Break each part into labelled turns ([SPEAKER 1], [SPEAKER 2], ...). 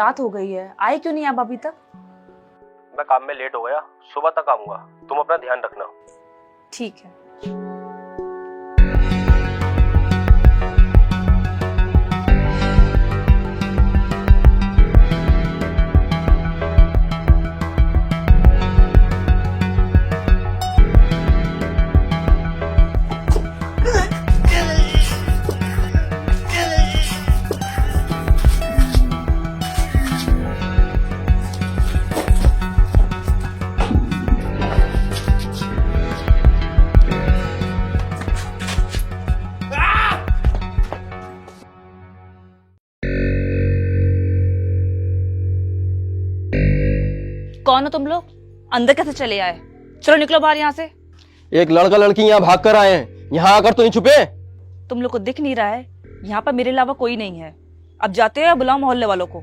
[SPEAKER 1] रात हो गई है, आए क्यों नहीं आप अभी तक?
[SPEAKER 2] मैं काम में लेट हो गया, सुबह तक आऊंगा। तुम अपना ध्यान रखना।
[SPEAKER 1] ठीक है। कौन हो तुम लोग? अंदर कैसे चले आए? चलो निकलो बाहर यहाँ से।
[SPEAKER 2] एक लड़का लड़की यहाँ भाग कर आए हैं, यहाँ आकर तो नहीं छुपे?
[SPEAKER 1] तुम लोग को दिख नहीं रहा है यहाँ पर मेरे अलावा कोई नहीं है। अब जाते हैं, बुलाओ मोहल्ले वालों को।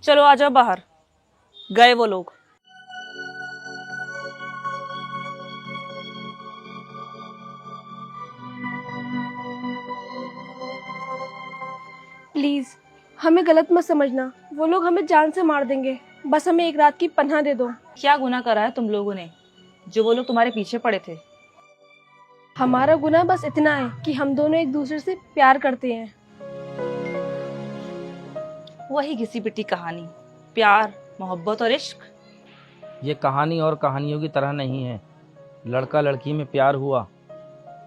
[SPEAKER 1] चलो आ जाओ बाहर। गए वो लोग।
[SPEAKER 3] प्लीज हमें गलत मत समझना, वो लोग हमें जान से मार देंगे। बस हमें एक रात की पनाह दे दो।
[SPEAKER 1] क्या गुनाह करा है तुम लोगों ने जो वो लोग तुम्हारे पीछे पड़े थे?
[SPEAKER 3] हमारा गुनाह बस इतना है कि हम दोनों एक दूसरे से प्यार करते हैं।
[SPEAKER 1] वही घिसी पिटी कहानी, प्यार, मोहब्बत और इश्क।
[SPEAKER 4] ये कहानी और कहानियों की तरह नहीं है। लड़का लड़की में प्यार हुआ,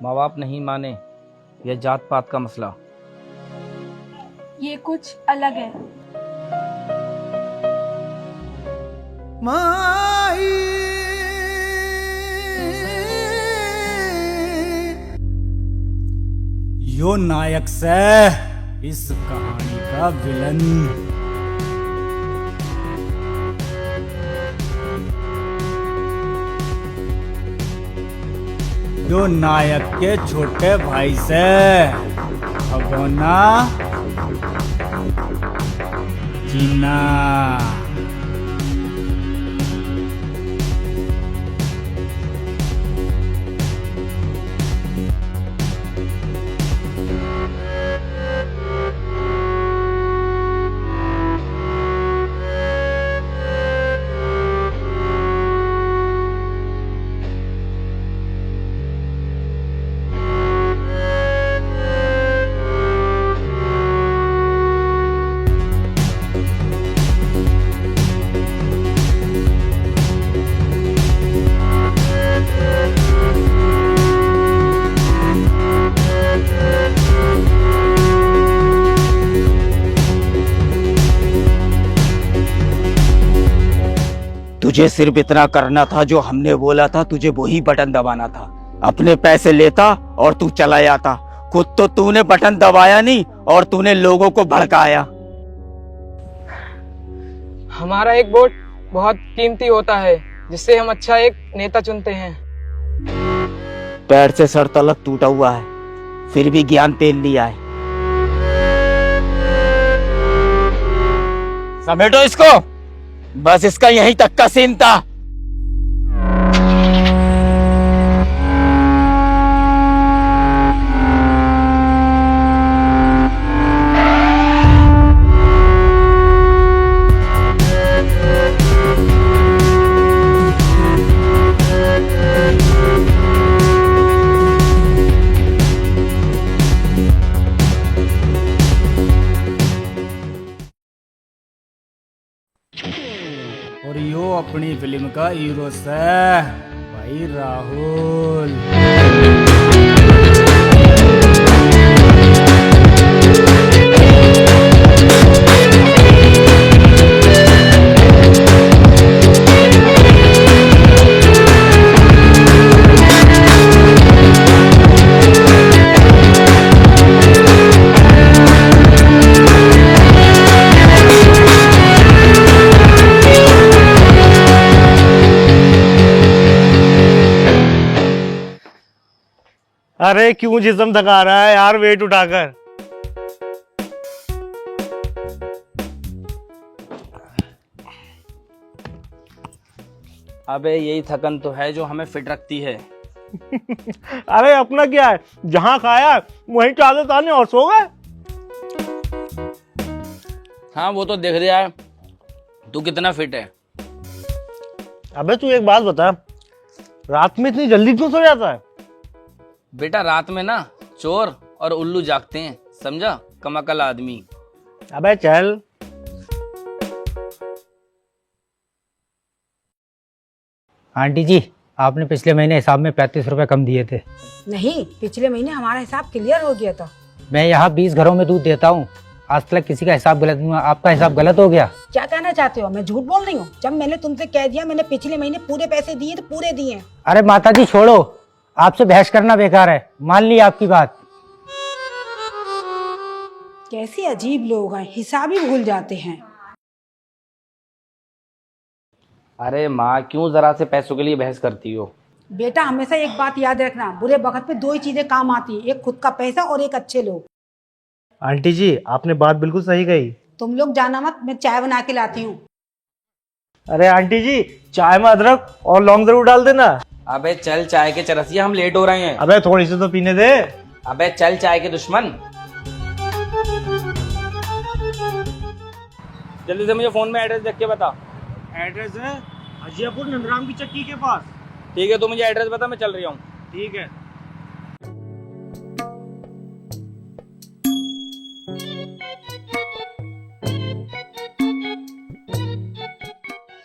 [SPEAKER 4] माँ बाप नहीं माने, यह जात पात का मसला।
[SPEAKER 3] ये कुछ अलग है।
[SPEAKER 5] यो नायक से इस कहानी का विलन। यो नायक के छोटे भाई से भगोना जीना।
[SPEAKER 6] तुझे सिर्फ इतना करना था, जो हमने बोला था तुझे वही बटन दबाना था। अपने पैसे लेता और तू चला जाता। खुद तो तूने बटन दबाया नहीं और तूने लोगों को भड़काया।
[SPEAKER 7] हमारा एक वोट बहुत कीमती होता है, जिससे हम अच्छा एक नेता चुनते हैं।
[SPEAKER 6] पैर से सर तलक टूटा हुआ है, फिर भी ज्ञान तेल लिया है। समेटो इसको। बस इसका यहीं तक का सीन था।
[SPEAKER 5] और यो अपनी फिल्म का हीरो से भाई राहुल।
[SPEAKER 8] अरे क्यों जिस्म थका रहा है यार वेट उठाकर।
[SPEAKER 4] अबे यही थकन तो है जो हमें फिट रखती है।
[SPEAKER 8] अरे अपना क्या है, जहां खाया वहीं चादर ताने और सो गए।
[SPEAKER 4] हाँ वो तो दिख रहा है तू कितना फिट है।
[SPEAKER 8] अबे तू एक बात बता, रात में इतनी जल्दी क्यों सो जाता है?
[SPEAKER 4] बेटा रात में ना चोर और उल्लू जागते हैं, समझा, कमाकल आदमी।
[SPEAKER 8] अबे चल।
[SPEAKER 9] आंटी जी, आपने पिछले महीने हिसाब में 35 रुपए कम दिए थे।
[SPEAKER 10] नहीं, पिछले महीने हमारा हिसाब क्लियर हो गया था।
[SPEAKER 9] मैं यहाँ 20 घरों में दूध देता हूँ, आज तक किसी का हिसाब गलत नहीं हुआ, आपका हिसाब गलत हो गया।
[SPEAKER 10] क्या कहना चाहते हो? मैं झूठ बोल रही हूँ? जब मैंने तुमसे कह दिया मैंने पिछले महीने पूरे पैसे दिए तो पूरे दिए।
[SPEAKER 9] अरे माता जी छोड़ो, आपसे बहस करना बेकार है, मान ली आपकी बात।
[SPEAKER 10] कैसे अजीब लोग हैं, हिसाब ही भूल जाते हैं।
[SPEAKER 4] अरे माँ क्यों जरा से पैसों के लिए बहस करती हो?
[SPEAKER 10] बेटा हमेशा एक बात याद रखना, बुरे वक्त पे दो ही चीजें काम आती है, एक खुद का पैसा और एक अच्छे लोग।
[SPEAKER 8] आंटी जी आपने बात बिल्कुल सही कही।
[SPEAKER 10] तुम लोग जाना मत, मैं चाय बना के लाती हूँ।
[SPEAKER 8] अरे आंटी जी चाय में अदरक और लौंग जरूर डाल देना।
[SPEAKER 4] अबे चल चाय के चरसिया, हम लेट हो रहे हैं।
[SPEAKER 8] अबे थोड़ी सी तो पीने दे।
[SPEAKER 4] अबे चल चाय के दुश्मन। जल्दी से मुझे फोन में एड्रेस देख के बता।
[SPEAKER 8] एड्रेस है अजियापुर नंदराम की चक्की के पास।
[SPEAKER 4] ठीक है, तू मुझे एड्रेस बता, मैं चल रही हूँ।
[SPEAKER 8] ठीक है।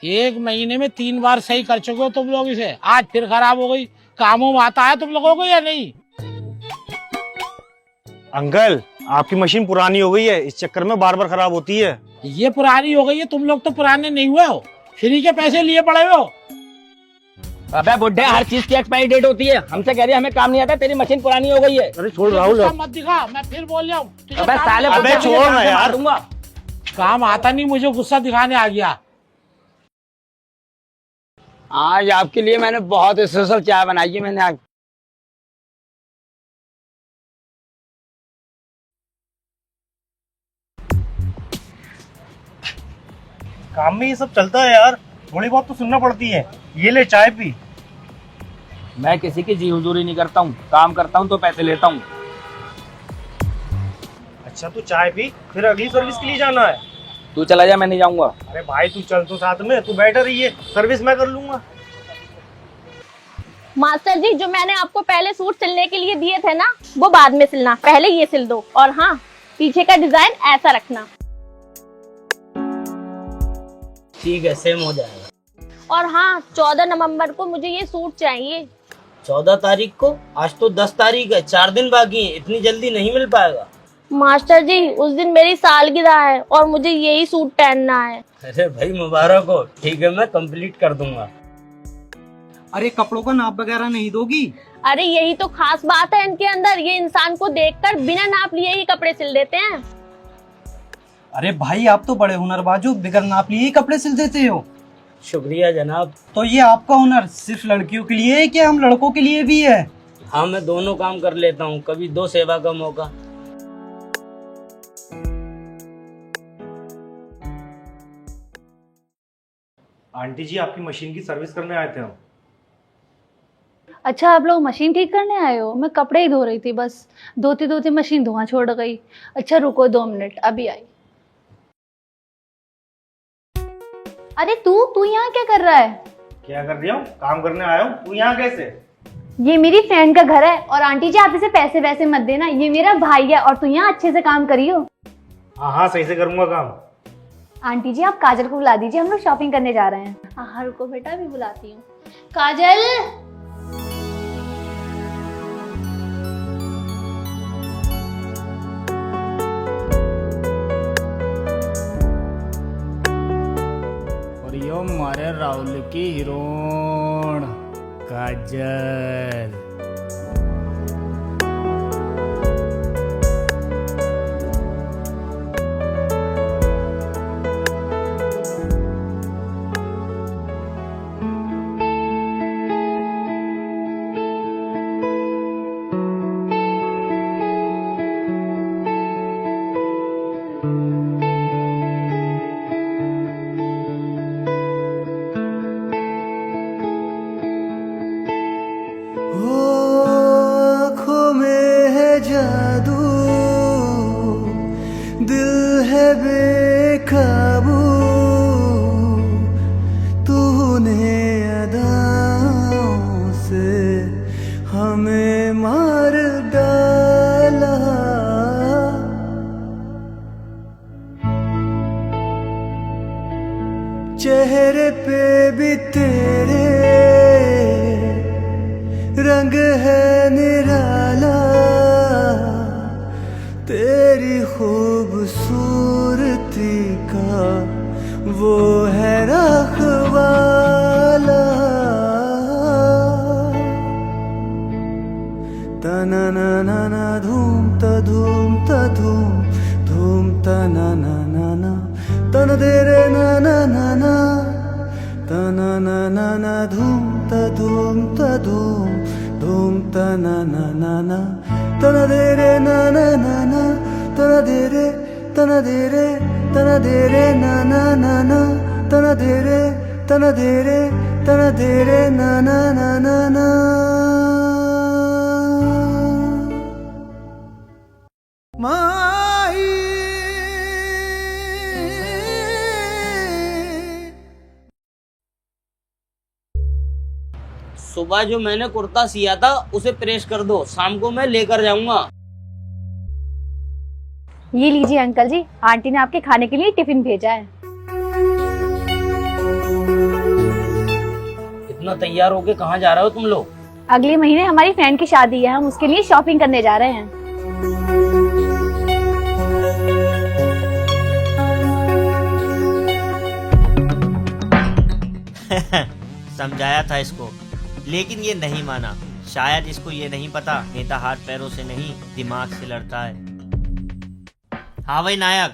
[SPEAKER 11] एक महीने में 3 बार सही कर चुके हो तुम लोग इसे, आज फिर खराब हो गई। कामों में आता है तुम लोगों को या नहीं?
[SPEAKER 8] अंकल आपकी मशीन पुरानी हो गई है, इस चक्कर में बार बार खराब होती है।
[SPEAKER 11] ये पुरानी हो गई है, तुम लोग तो पुराने नहीं हुए हो, फ्री के पैसे लिए पड़े हो।
[SPEAKER 4] अबे बुड्ढे, हर चीज की एक्सपायरी डेट होती है, हमसे कह रही है हमें काम नहीं आता, तेरी मशीन पुरानी हो गई है।
[SPEAKER 8] अरे छोड़ राहुल।
[SPEAKER 11] गुस्सा मत दिखा, मैं फिर बोल रहा हूँ।
[SPEAKER 4] अबे साले
[SPEAKER 8] अबे छोड़ ना यार।
[SPEAKER 4] दूंगा।
[SPEAKER 11] काम आता नहीं, मुझे गुस्सा दिखाने आ गया।
[SPEAKER 4] आज आपके लिए मैंने बहुत स्पेशल चाय बनाई है मैंने आज।
[SPEAKER 8] काम में ये सब चलता है यार, थोड़ी बहुत तो सुनना पड़ती है। ये ले चाय पी।
[SPEAKER 4] मैं किसी की जी हुजूरी नहीं करता हूँ, काम करता हूँ तो पैसे लेता हूँ।
[SPEAKER 8] अच्छा तू चाय पी, फिर अगली सर्विस के लिए जाना है।
[SPEAKER 4] तू चला जा, मैं नहीं जाऊंगा।
[SPEAKER 8] अरे भाई तू चल तो साथ में, तू बैठा रही है, सर्विस मैं कर लूंगा।
[SPEAKER 12] मास्टर जी, जो मैंने आपको पहले सूट सिलने के लिए दिए थे ना, वो बाद में सिलना, पहले ये सिल दो। और हाँ, पीछे का डिजाइन ऐसा रखना।
[SPEAKER 4] ठीक है, सेम हो जाएगा।
[SPEAKER 12] और हाँ, 14 नवंबर को मुझे ये सूट चाहिए।
[SPEAKER 4] 14 तारीख को? आज तो 10 तारीख है, 4 दिन बाकी है, इतनी जल्दी नहीं मिल पाएगा।
[SPEAKER 12] मास्टर जी, उस दिन मेरी सालगिरह है और मुझे यही सूट पहनना है।
[SPEAKER 4] अरे भाई मुबारक हो। ठीक है, मैं कंप्लीट कर दूंगा।
[SPEAKER 5] अरे कपड़ों का नाप वगैरह नहीं दोगी?
[SPEAKER 12] अरे यही तो खास बात है इनके अंदर, ये इंसान को देखकर बिना नाप लिए ही कपड़े सिल देते हैं।
[SPEAKER 5] अरे भाई आप तो बड़े हुनरबाज हो, बिगर नाप लिए ही कपड़े सिल देते हो।
[SPEAKER 4] शुक्रिया जनाब।
[SPEAKER 5] तो ये आपका हुनर सिर्फ लड़कियों के लिए है क्या हम लड़कों के लिए भी है?
[SPEAKER 4] हाँ, मैं दोनों काम कर लेता हूँ, कभी दो सेवा का मौका।
[SPEAKER 8] आंटी जी आपकी मशीन की सर्विस करने आए थे हम।
[SPEAKER 1] अच्छा, आप लोग मशीन ठीक करने आए हो? मैं कपड़े ही धो रही थी, बस धोते धोते मशीन धुआं छोड़ गई। अच्छा रुको 2 मिनट, अभी आई। अरे तू यहाँ क्या कर रहा है?
[SPEAKER 8] क्या कर रही हूँ? काम करने आया हूँ। तू यहाँ कैसे?
[SPEAKER 1] ये मेरी फ्रेंड का घर है और आंटी जी आप इसे पैसे वैसे मत देना, ये मेरा भाई है और तू यहाँ अच्छे से काम करियो।
[SPEAKER 8] हाँ हाँ सही से करूंगा काम।
[SPEAKER 1] आंटी जी आप काजल को बुला दीजिए, हम लोग शॉपिंग करने जा रहे हैं। हाँ रुको बेटा, अभी बुलाती हूँ। काजल,
[SPEAKER 5] और यो मारे राहुल की हीरोइन काजल। ओ
[SPEAKER 13] बेकाबू तूने अदाओं से हमें मार डाला। चेहरे पे भी तेरे रंग है निराला, तेरी खूबसूरती का वो है रखवाला। तना ना ना ना धूम ता धूम ता धूम धूम तना ना ना ना तन दे रे ना ना ना ना तना ना ना ना धूम ता धूम ता धूम धूम तना ना ना ना तना दे रे ना ना ना ना तना दे रे तना दे रे तना दे रे ना ना ना ना तना दे रे तना दे रे तना दे रे ना ना ना ना ना। माही
[SPEAKER 4] सुबह जो मैंने कुर्ता सिया था उसे प्रेस कर दो, शाम को मैं लेकर जाऊंगा।
[SPEAKER 1] ये लीजिए अंकल जी, आंटी ने आपके खाने के लिए टिफिन भेजा है।
[SPEAKER 4] इतना तैयार होके कहाँ जा रहे हो तुम लोग?
[SPEAKER 1] अगले महीने हमारी फ्रेंड की शादी है, हम उसके लिए शॉपिंग करने जा रहे हैं।
[SPEAKER 14] समझाया था इसको, लेकिन ये नहीं माना। शायद इसको ये नहीं पता नेता हाथ पैरों से नहीं दिमाग से लड़ता है। हाँ भाई नायक,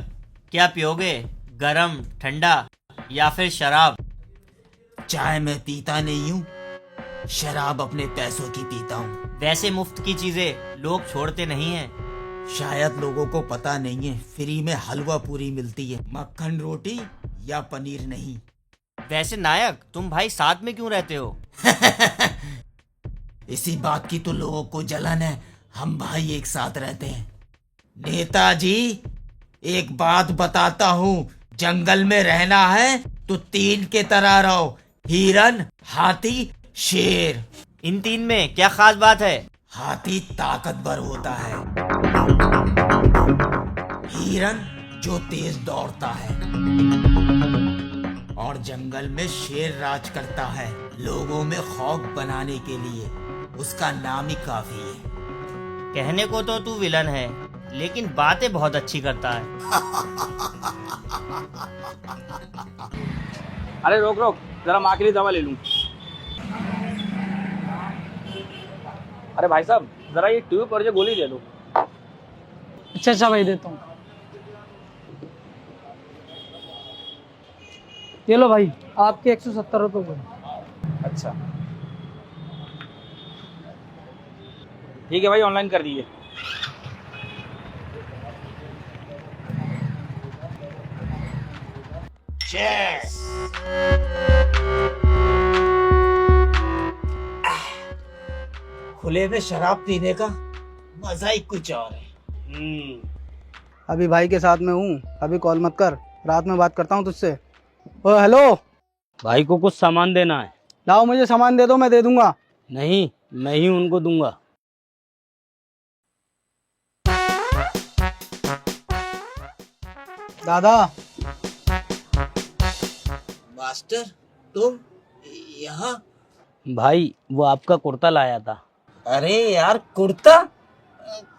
[SPEAKER 14] क्या पियोगे? गरम, ठंडा या फिर शराब?
[SPEAKER 6] चाय मैं पीता नहीं हूँ, शराब अपने पैसों की पीता हूँ।
[SPEAKER 14] वैसे मुफ्त की चीजें लोग छोड़ते नहीं हैं।
[SPEAKER 6] शायद लोगों को पता नहीं है, फ्री में हलवा पूरी मिलती है, मक्खन रोटी या पनीर नहीं।
[SPEAKER 14] वैसे नायक, तुम भाई साथ में क्यों रहते हो?
[SPEAKER 6] इसी बात की तो लोगों को जलन है, हम भाई एक साथ रहते हैं। नेताजी, एक बात बताता हूँ, जंगल में रहना है तो 3 के तरह रहो, हिरन, हाथी, शेर।
[SPEAKER 14] इन 3 में क्या खास बात है?
[SPEAKER 6] हाथी ताकतवर होता है, हिरन जो तेज दौड़ता है, और जंगल में शेर राज करता है। लोगों में खौफ बनाने के लिए उसका नाम ही काफी है।
[SPEAKER 14] कहने को तो तू विलन है, लेकिन बातें बहुत अच्छी करता है।
[SPEAKER 4] अरे रोक रोक, जरा माँ के लिए दवा ले लूं। अरे भाई साहब, जरा ये ट्यूब और ये गोली दे दो।
[SPEAKER 7] अच्छा अच्छा भाई, देता हूँ। ये लो भाई, आपके 170 रुपये बोलो।
[SPEAKER 4] अच्छा ठीक है भाई, ऑनलाइन कर दीजिए।
[SPEAKER 6] खुले में शराब पीने का मजा ही कुछ और है।
[SPEAKER 9] अभी भाई के साथ में हूँ, अभी कॉल मत कर, रात में बात करता हूँ तुझसे। ओ हेलो,
[SPEAKER 4] भाई को कुछ सामान देना है।
[SPEAKER 9] लाओ मुझे सामान दे दो, मैं दे दूंगा।
[SPEAKER 4] नहीं, मैं ही उनको दूंगा।
[SPEAKER 9] दादा।
[SPEAKER 6] मास्टर, तुम यहाँ?
[SPEAKER 4] भाई वो आपका कुर्ता लाया था।
[SPEAKER 6] अरे यार, कुर्ता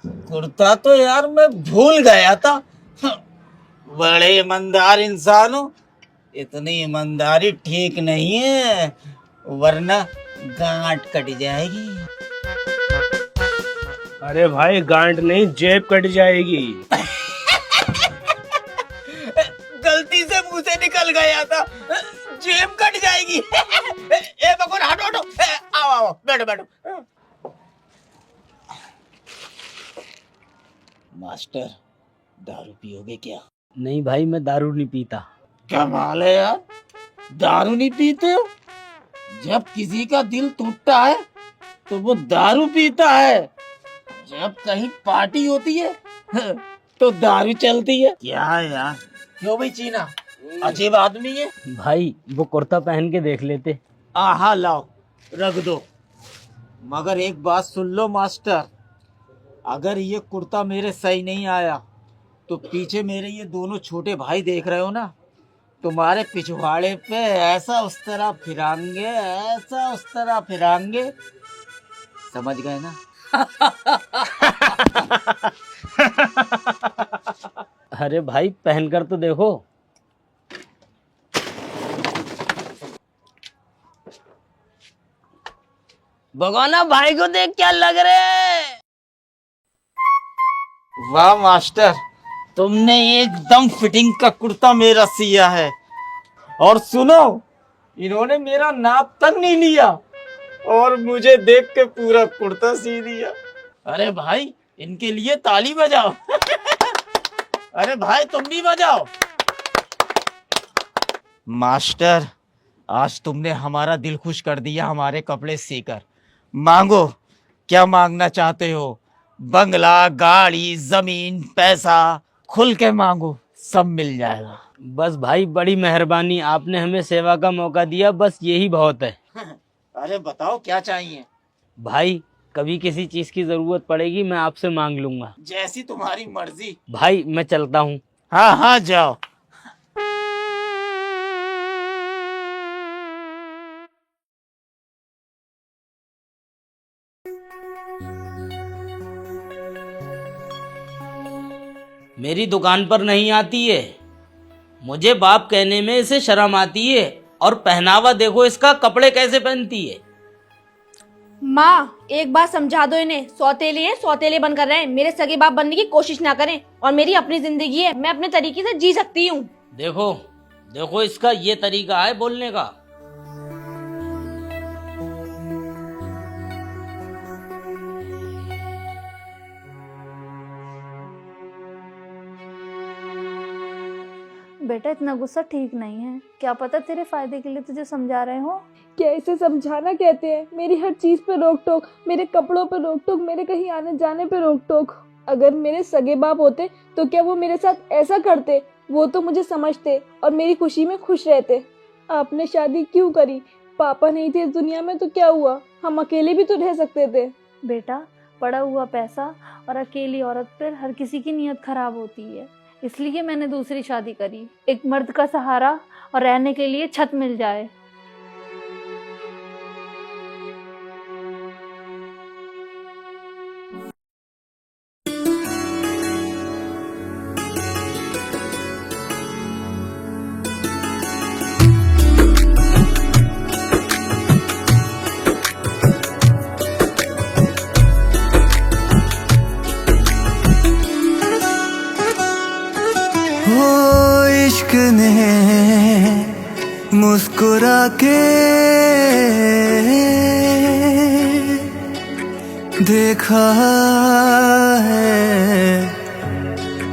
[SPEAKER 6] कुर्ता तो यार मैं भूल गया था। बड़े ईमानदार इंसान हो, इतनी ईमानदारी ठीक नहीं है, वरना गांठ कट जाएगी।
[SPEAKER 2] अरे भाई, गांठ नहीं, जेब कट जाएगी।
[SPEAKER 6] गलती से मुंह से निकल गया था, जेब कट जाएगी। ए बकौर, हटो हटो, आओ आओ, बैठो बैठो। मास्टर, दारू पियोगे क्या?
[SPEAKER 4] नहीं भाई, मैं दारू नहीं पीता।
[SPEAKER 6] कमाल है यार, दारू नहीं पीते हो? जब किसी का दिल टूटता है तो वो दारू पीता है, जब कहीं पार्टी होती है तो दारू चलती है। क्या यार, क्यों भाई चीना, अजीब आदमी है।
[SPEAKER 4] भाई वो कुर्ता पहन के देख लेते।
[SPEAKER 6] आहा लाओ, रख दो। मगर एक बात सुन लो मास्टर, अगर ये कुर्ता मेरे सही नहीं आया तो पीछे मेरे ये दोनों छोटे भाई देख रहे हो ना, तुम्हारे पिछवाड़े पे ऐसा उस तरह फिरांगे, ऐसा उस तरह फिरांगे, समझ गए ना।
[SPEAKER 4] अरे भाई पहन कर तो देखो।
[SPEAKER 6] भगवाना भाई को देख क्या लग रहे। वाह मास्टर, तुमने एकदम फिटिंग का कुर्ता मेरा सिया है। और सुनो, इन्होंने मेरा नाप तक नहीं लिया और मुझे देख के पूरा कुर्ता सी दिया। अरे भाई इनके लिए ताली बजाओ। अरे भाई तुम भी बजाओ। मास्टर, आज तुमने हमारा दिल खुश कर दिया हमारे कपड़े सीकर। मांगो, क्या मांगना चाहते हो? बंगला, गाड़ी, जमीन, पैसा, खुल के मांगो, सब मिल जाएगा।
[SPEAKER 4] बस भाई बड़ी मेहरबानी, आपने हमें सेवा का मौका दिया, बस यही बहुत है।
[SPEAKER 6] अरे बताओ क्या चाहिए?
[SPEAKER 4] भाई कभी किसी चीज की जरूरत पड़ेगी मैं आपसे मांग लूंगा।
[SPEAKER 6] जैसी तुम्हारी मर्जी।
[SPEAKER 4] भाई मैं चलता हूँ।
[SPEAKER 6] हाँ हाँ जाओ।
[SPEAKER 4] मेरी दुकान पर नहीं आती है, मुझे बाप कहने में इसे शर्म आती है। और पहनावा देखो इसका, कपड़े कैसे पहनती है।
[SPEAKER 3] माँ एक बात समझा दो इन्हें, सौतेले हैं, सौतेले बनकर रहे, मेरे सगे बाप बनने की कोशिश ना करें। और मेरी अपनी जिंदगी है, मैं अपने तरीके से जी सकती हूँ।
[SPEAKER 4] देखो देखो इसका ये तरीका है बोलने का।
[SPEAKER 1] बेटा इतना गुस्सा ठीक नहीं है, क्या पता तेरे फायदे के लिए तुझे समझा रहे हो।
[SPEAKER 3] क्या इसे समझाना कहते हैं? मेरी हर चीज पे रोक टोक, मेरे कपड़ों पे रोक टोक, मेरे कहीं आने जाने पे रोक टोक। अगर मेरे सगे बाप होते तो क्या वो मेरे साथ ऐसा करते? वो तो मुझे समझते और मेरी खुशी में खुश रहते। आपने शादी क्यों करी? पापा नहीं थे इस दुनिया में तो क्या हुआ, हम अकेले भी तो रह सकते थे।
[SPEAKER 1] बेटा पड़ा हुआ पैसा और अकेली औरत पर हर किसी की नीयत खराब होती है, इसलिए मैंने दूसरी शादी करी। एक मर्द का सहारा और रहने के लिए छत मिल जाए।
[SPEAKER 13] इश्क ने मुस्कुरा के देखा है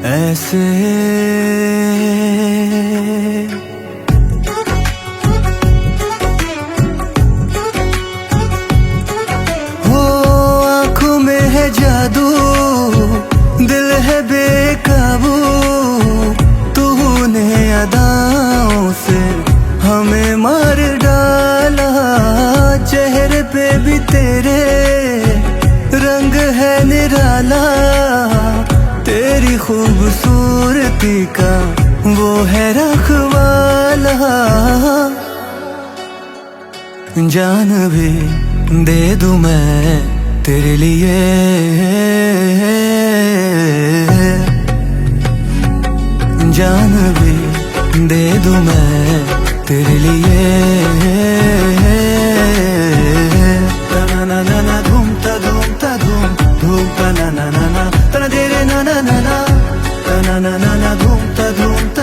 [SPEAKER 13] ऐसे, हो आँखों में है जादू, दिल है बेकाबू, तूने अदाओं से हमें मार डाला। चेहरे पे भी तेरे रंग है निराला, तेरी खूबसूरती का वो है रखवाला। जान भी दे दूं मैं तेरे लिए, जान भी दे दूं मैं तेरे लिए। ना ना ना ना धूम ता धूम धूम ता ना ना ना ना तना दे रे ना ना ना ना ना ना ना ना धूम ता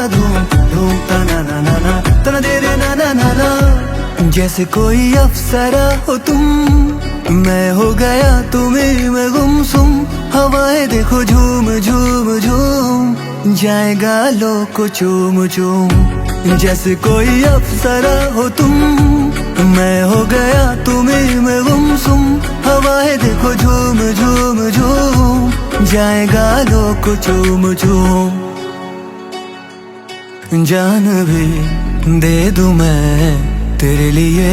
[SPEAKER 13] धूम धूम ता ना ना ना ना तना दे रे ना ना ना ना। जैसे कोई अप्सरा हो तुम, मैं हो गया तुम्हें में गुमसुम। हवाएं देखो झूम झूम झूम, जाएगा लो को चूम चूम। जैसे कोई अप्सरा हो तुम, मैं हो गया तुम्हें में गुमसुम। हवाएं देखो झूम झूम झूम, जाएगा लो को चूम चूम। जान भी दे दूं मैं तेरे लिए,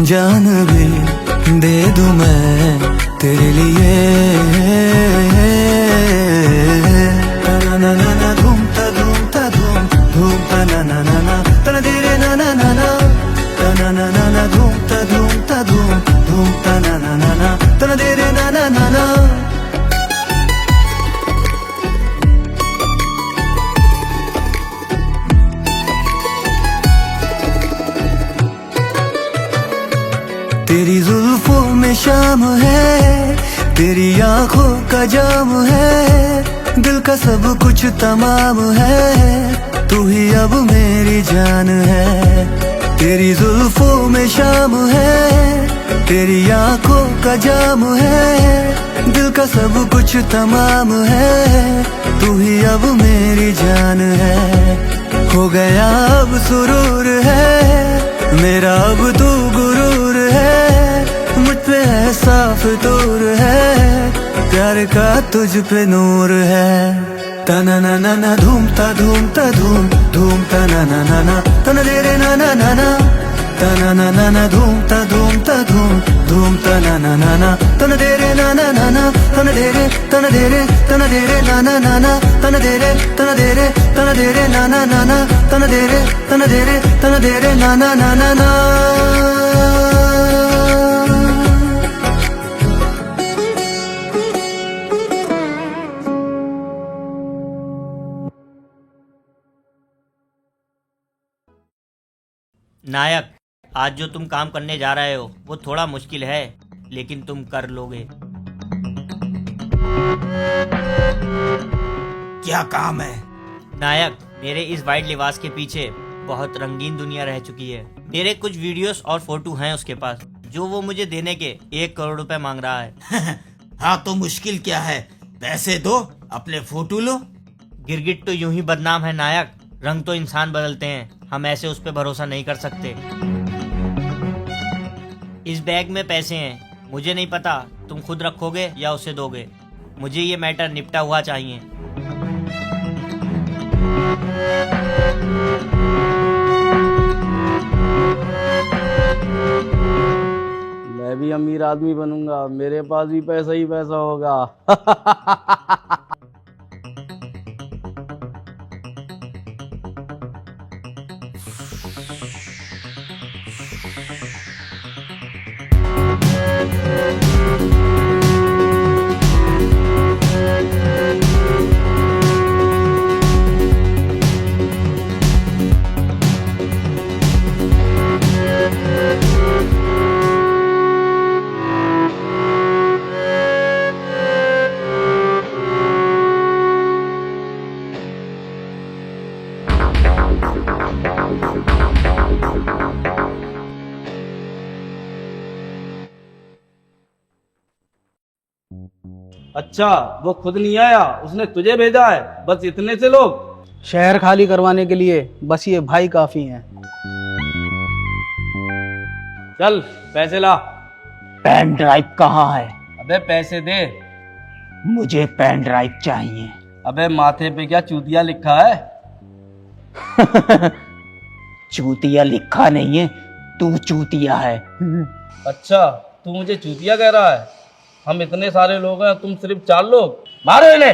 [SPEAKER 13] जान भी दे दूं मैं तेरे लिए। ना ना ना ना धूम ता धूम ता धूम धूम ता ना ना ना ना तना दे रे ना ना ना ना ना ना ना ना धूम ता धूम ता धूम धूम ता ना ना ना ना तना दे रे ना ना ना ना। तेरी जुल्फों में शाम है, तेरी आंखों का जाम है, दिल का सब कुछ तमाम है, तू ही अब मेरी जान है। तेरी जुल्फों में शाम है, तेरी आंखों का जाम है, दिल का सब कुछ तमाम है, तू ही अब मेरी जान है। हो गया अब सुरूर है मेरा, अब तू गुरूर है, मुझ पे है साफ दूर है, प्यार का तुझ पे नूर है। तना ना ना ना धूम ता धूम ता धूम धूम ता ना ना ना ना तना दे रे ना ना ना ना तना ना ना ना धूम ता धूम धूम ता ना ना ना ना तना दे रे ना ना ना ना तना दे रे तना दे रे तना दे रे ना ना ना ना तना दे रे तना दे रे तना दे रे ना ना ना ना तना दे रे तना दे रे तना दे रे ना ना ना ना ना।
[SPEAKER 14] नायक, आज जो तुम काम करने जा रहे हो वो थोड़ा मुश्किल है, लेकिन तुम कर लोगे।
[SPEAKER 6] क्या काम है?
[SPEAKER 14] नायक, मेरे इस वाइट लिबास के पीछे बहुत रंगीन दुनिया रह चुकी है। मेरे कुछ वीडियोस और फोटो हैं उसके पास, जो वो मुझे देने के 1 करोड़ रुपए मांग रहा है।
[SPEAKER 6] हाँ तो मुश्किल क्या है, पैसे दो, अपने फोटो लो।
[SPEAKER 14] गिरगिट तो यूं ही बदनाम है नायक, रंग तो इंसान बदलते हैं, हम ऐसे उस पर भरोसा नहीं कर सकते। इस बैग में पैसे हैं, मुझे नहीं पता तुम खुद रखोगे या उसे दोगे, मुझे ये मैटर निपटा हुआ चाहिए।
[SPEAKER 4] मैं भी अमीर आदमी बनूंगा, मेरे पास भी पैसा ही पैसा होगा। अच्छा, वो खुद नहीं आया, उसने तुझे भेजा है, बस इतने से लोग?
[SPEAKER 9] शहर खाली करवाने के लिए बस ये भाई काफी हैं।
[SPEAKER 4] चल पैसे ला।
[SPEAKER 6] पेन ड्राइव कहाँ है?
[SPEAKER 4] अबे पैसे दे।
[SPEAKER 6] मुझे पेन ड्राइव चाहिए।
[SPEAKER 4] अबे माथे पे क्या चूतिया लिखा है?
[SPEAKER 6] चूतिया लिखा नहीं है, तू चूतिया है।
[SPEAKER 4] अच्छा, तू मुझे चूतिया कह रहा है? हम इतने सारे लोग हैं, तुम सिर्फ 4 लोग। मारो इन्हें।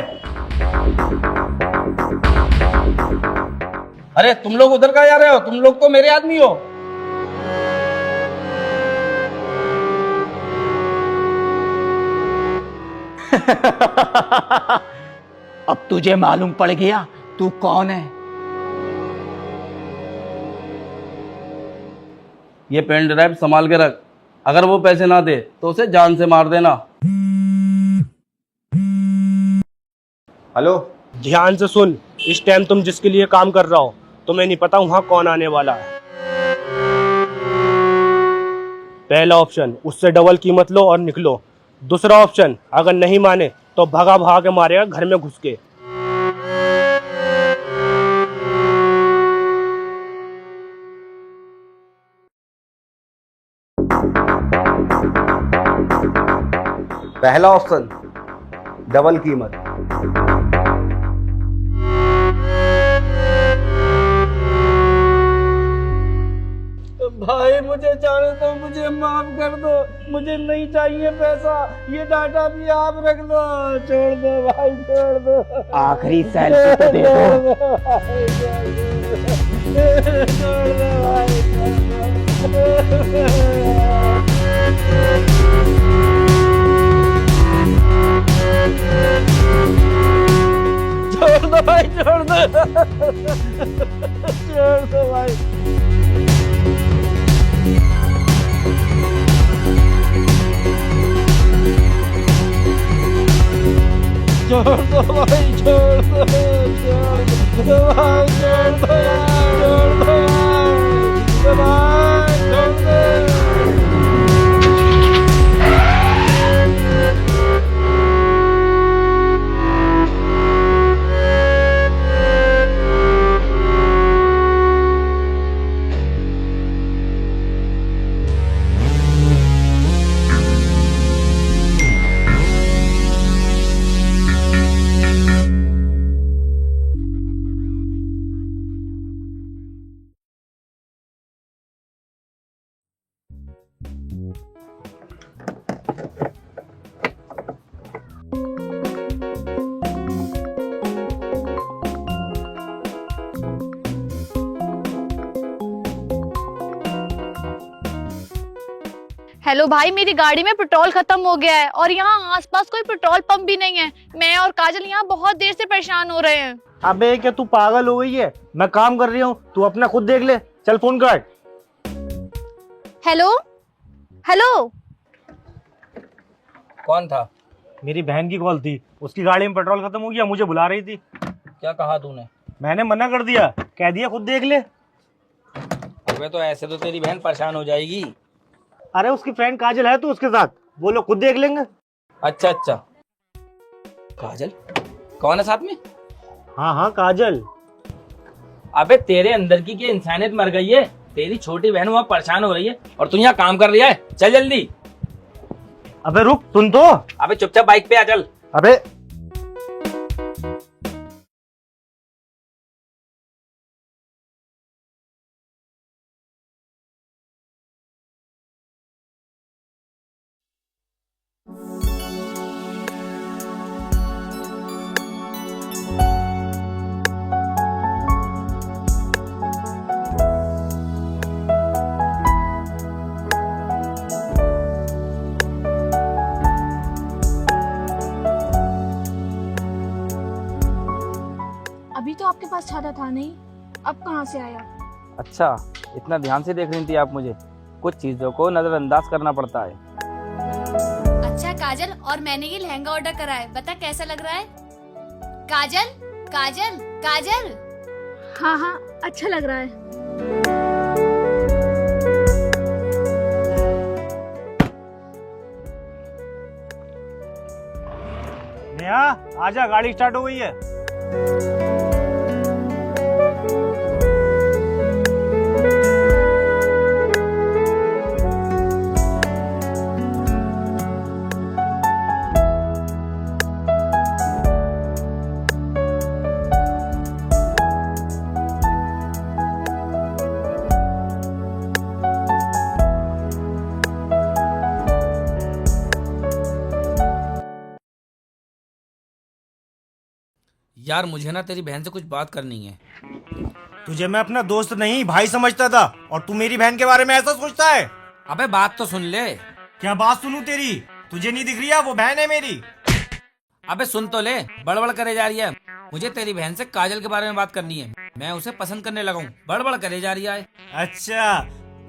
[SPEAKER 4] अरे तुम लोग उधर कहाँ जा रहे हो? तुम लोग तो मेरे आदमी हो।
[SPEAKER 6] अब तुझे मालूम पड़ गया तू कौन है?
[SPEAKER 4] ये पेन ड्राइव संभाल के रख, अगर वो पैसे ना दे तो उसे जान से मार देना।
[SPEAKER 8] हेलो, ध्यान से सुन, इस टाइम तुम जिसके लिए काम कर रहा हो तुम्हें नहीं पता वहां कौन आने वाला है। पहला ऑप्शन, उससे डबल कीमत लो और निकलो। दूसरा ऑप्शन, अगर नहीं माने तो भगा भगा के मारेगा घर में घुस के।
[SPEAKER 5] पहला ऑप्शन, डबल कीमत। भाई मुझे जाने दो, मुझे माफ कर दो, मुझे नहीं चाहिए पैसा, ये डाटा भी आप रख लो। छोड़ दो भाई, छोड़ दो।
[SPEAKER 6] आखिरी सैलरी तो दे दो।
[SPEAKER 5] छोड़ दो भाई, छोड़ दो भाई, छोड़ दो, छोड़ दो भाई। छोड़ दो भाई, छोड़ दो, छोड़ दो भाई, छोड़ दो भाई, छोड़ दो भाई, छोड़ दो।
[SPEAKER 1] हेलो भाई, मेरी गाड़ी में पेट्रोल खत्म हो गया है और यहाँ आसपास कोई पेट्रोल पंप भी नहीं है। मैं और काजल यहाँ बहुत देर से परेशान हो रहे हैं।
[SPEAKER 8] अबे क्या तू पागल हो गई है? मैं काम कर रही हूँ, तू अपना खुद देख ले। चल फोन काट।
[SPEAKER 1] Hello hello.
[SPEAKER 4] कौन था?
[SPEAKER 8] मेरी बहन की कॉल थी, उसकी गाड़ी में पेट्रोल खत्म हो गया, मुझे बुला रही थी।
[SPEAKER 4] क्या कहा तूने?
[SPEAKER 8] मैंने मना कर दिया, कह दिया खुद देख ले।
[SPEAKER 4] अबे तो ऐसे तो तेरी बहन परेशान हो जाएगी।
[SPEAKER 8] अरे उसकी फ्रेंड काजल है तो उसके साथ, वो लोग खुद देख लेंगे।
[SPEAKER 4] अच्छा अच्छा, काजल कौन है साथ में?
[SPEAKER 8] हाँ हाँ काजल।
[SPEAKER 4] अबे तेरे अंदर की क्या इंसानियत मर गई है? तेरी छोटी बहन वहाँ परेशान हो रही है और तू यहाँ काम कर रहा है। चल जल्दी।
[SPEAKER 8] अबे रुक, सुन तो।
[SPEAKER 4] अबे चुपचाप बाइक पे आ, चल।
[SPEAKER 8] अबे
[SPEAKER 3] अभी तो आपके पास छाता था नहीं, अब कहाँ से आया?
[SPEAKER 4] अच्छा, इतना ध्यान से देख रही थी आप मुझे? कुछ चीजों को नजरअंदाज करना पड़ता है।
[SPEAKER 1] अच्छा काजल, और मैंने ये लहंगा ऑर्डर करा है, बता कैसा लग रहा है? काजल काजल काजल।
[SPEAKER 3] हाँ हाँ, अच्छा लग रहा है।
[SPEAKER 8] नेहा आजा, गाड़ी स्टार्ट हो गई है।
[SPEAKER 4] यार मुझे ना तेरी बहन से कुछ बात करनी है।
[SPEAKER 8] तुझे मैं अपना दोस्त नहीं भाई समझता था, और तू मेरी बहन के बारे में ऐसा सोचता है?
[SPEAKER 4] अबे बात तो सुन ले।
[SPEAKER 8] क्या बात सुनूं तेरी? तुझे नहीं दिख रही है वो बहन है मेरी?
[SPEAKER 4] अबे सुन तो ले, बड़बड़ करे जा रही है। मुझे तेरी बहन से काजल के बारे में बात करनी है। मैं उसे पसंद करने लगा हूँ, बड़बड़ करे जा रही है।
[SPEAKER 8] अच्छा,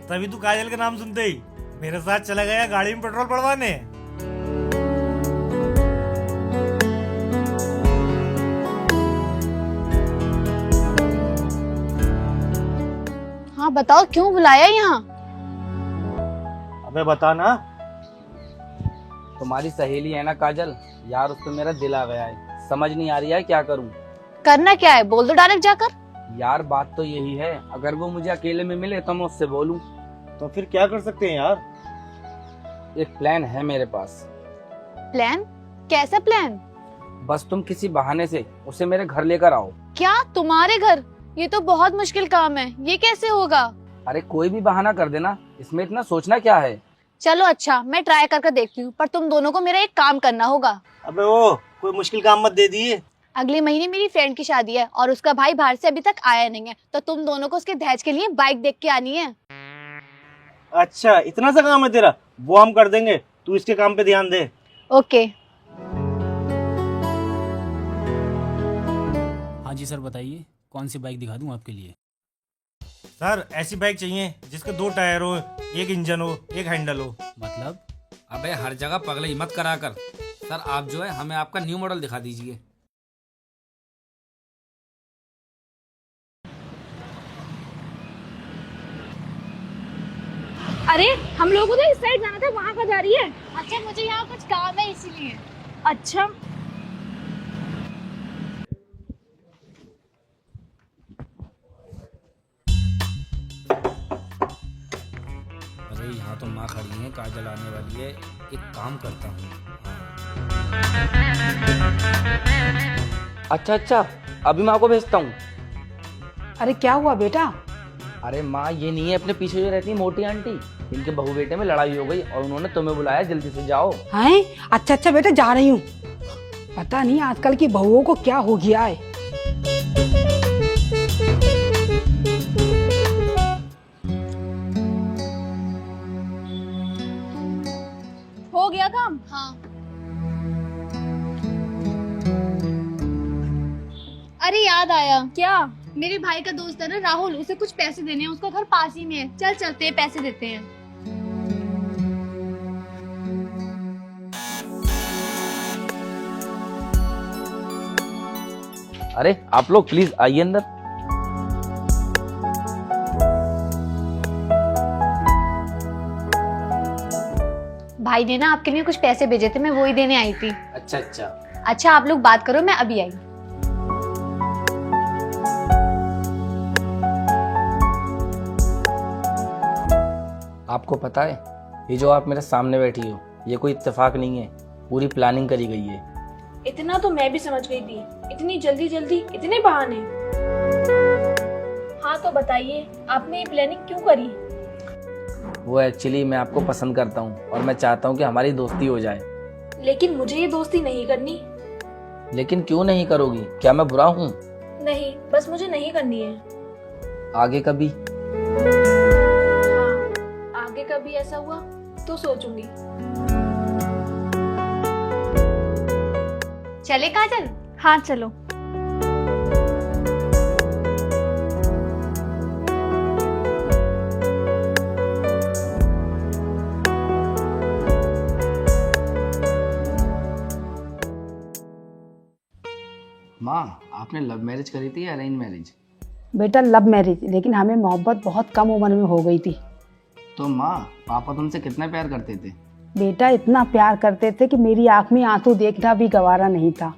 [SPEAKER 8] तभी तू काजल का नाम सुनते ही मेरे साथ चला गया गाड़ी में पेट्रोल पड़वाने।
[SPEAKER 1] हाँ बताओ, क्यों बुलाया यहाँ?
[SPEAKER 8] अबे बता ना।
[SPEAKER 4] तुम्हारी सहेली है ना काजल, यार उस पे मेरा दिल आ गया है। समझ नहीं आ रही है क्या करूं।
[SPEAKER 1] करना क्या है, बोल दो डायरेक्ट जाकर।
[SPEAKER 4] यार बात तो यही है, अगर वो मुझे अकेले में मिले तो मैं उससे बोलूं।
[SPEAKER 8] तो फिर क्या कर सकते हैं यार?
[SPEAKER 4] एक प्लान है मेरे पास।
[SPEAKER 1] प्लान? कैसा प्लान?
[SPEAKER 4] बस तुम किसी बहाने से उसे मेरे घर लेकर आओ।
[SPEAKER 1] क्या तुम्हारे घर? ये तो बहुत मुश्किल काम है, ये कैसे होगा?
[SPEAKER 4] अरे कोई भी बहाना कर देना, इसमें इतना सोचना क्या है।
[SPEAKER 1] चलो अच्छा, मैं ट्राई करके देखती हूँ, पर तुम दोनों को मेरा एक काम करना होगा।
[SPEAKER 5] अबे वो कोई मुश्किल काम मत दे दिए।
[SPEAKER 1] अगले महीने मेरी फ्रेंड की शादी है और उसका भाई बाहर से अभी तक आया नहीं है, तो तुम दोनों को उसके दहेज के लिए बाइक देख के आनी है।
[SPEAKER 5] अच्छा इतना सा काम है तेरा, वो हम कर देंगे, तू इसके काम पे ध्यान दे।
[SPEAKER 1] ओके।
[SPEAKER 15] हाँ जी सर बताइए, कौन सी बाइक दिखा दूँ आपके लिए?
[SPEAKER 5] सर ऐसी बाइक चाहिए जिसके 2 टायर हो, एक इंजन हो, एक हैंडल हो।
[SPEAKER 15] मतलब?
[SPEAKER 4] अबे हर जगह पगले मत करा कर। सर आप जो है हमें आपका न्यू मॉडल दिखा दीजिए।
[SPEAKER 1] अरे हम लोगों को तो इस साइड जाना था, वहाँ का जा रही है? अच्छा मुझे यहाँ कुछ काम है इसीलिए। अच्छा
[SPEAKER 4] अरे यहाँ तो माँ खड़ी है, काजल आने वाली है। एक काम करता हूँ। अच्छा अभी माँ को भेजता हूँ।
[SPEAKER 10] अरे क्या हुआ बेटा?
[SPEAKER 4] अरे माँ ये नहीं है अपने पीछे जो रहती है मोटी आंटी, इनके बहू बेटे में लड़ाई हो गई और उन्होंने तुम्हें बुलाया, जल्दी से जाओ।
[SPEAKER 10] हैं? अच्छा बेटा जा रही हूँ। पता नहीं आजकल की बहुओं को क्या हो गया है।
[SPEAKER 1] हो गया काम? हाँ। अरे याद आया। क्या? मेरे भाई का दोस्त है ना राहुल, उसे कुछ पैसे देने हैं, उसका घर पास ही में है। चल चलते हैं, पैसे देते हैं।
[SPEAKER 4] अरे आप लोग प्लीज आइए अंदर।
[SPEAKER 1] भाई ने ना आपके लिए कुछ पैसे भेजे थे, मैं वो ही देने आई थी।
[SPEAKER 4] अच्छा
[SPEAKER 1] आप लोग बात करो, मैं अभी आई।
[SPEAKER 4] आपको पता है ये जो आप मेरे सामने बैठी हो, ये कोई इत्तेफाक नहीं है, पूरी प्लानिंग करी गई है।
[SPEAKER 3] इतना तो मैं भी समझ गई थी, इतनी जल्दी इतने बहाने। हाँ तो बताइए, आपने ये प्लानिंग क्यों करी?
[SPEAKER 4] वो एक्चुअली मैं आपको पसंद करता हूँ और मैं चाहता हूँ कि हमारी दोस्ती हो जाए।
[SPEAKER 3] लेकिन मुझे ये दोस्ती नहीं करनी।
[SPEAKER 4] लेकिन क्यों नहीं करोगी? क्या मैं बुरा हूँ?
[SPEAKER 3] नहीं, बस मुझे नहीं करनी है।
[SPEAKER 4] आगे कभी?
[SPEAKER 3] हाँ, आगे कभी ऐसा हुआ तो सोचूंगी।
[SPEAKER 1] चले काजल? हाँ चलो।
[SPEAKER 4] माँ आपने लव मैरिज करी थी या अरेंज मैरिज?
[SPEAKER 10] बेटा लव मैरिज, लेकिन हमें मोहब्बत बहुत कम उम्र में हो गई थी।
[SPEAKER 4] तो माँ पापा तुमसे कितना प्यार करते थे?
[SPEAKER 10] बेटा इतना प्यार करते थे कि मेरी आंख में आंसू देखना भी गवारा नहीं था।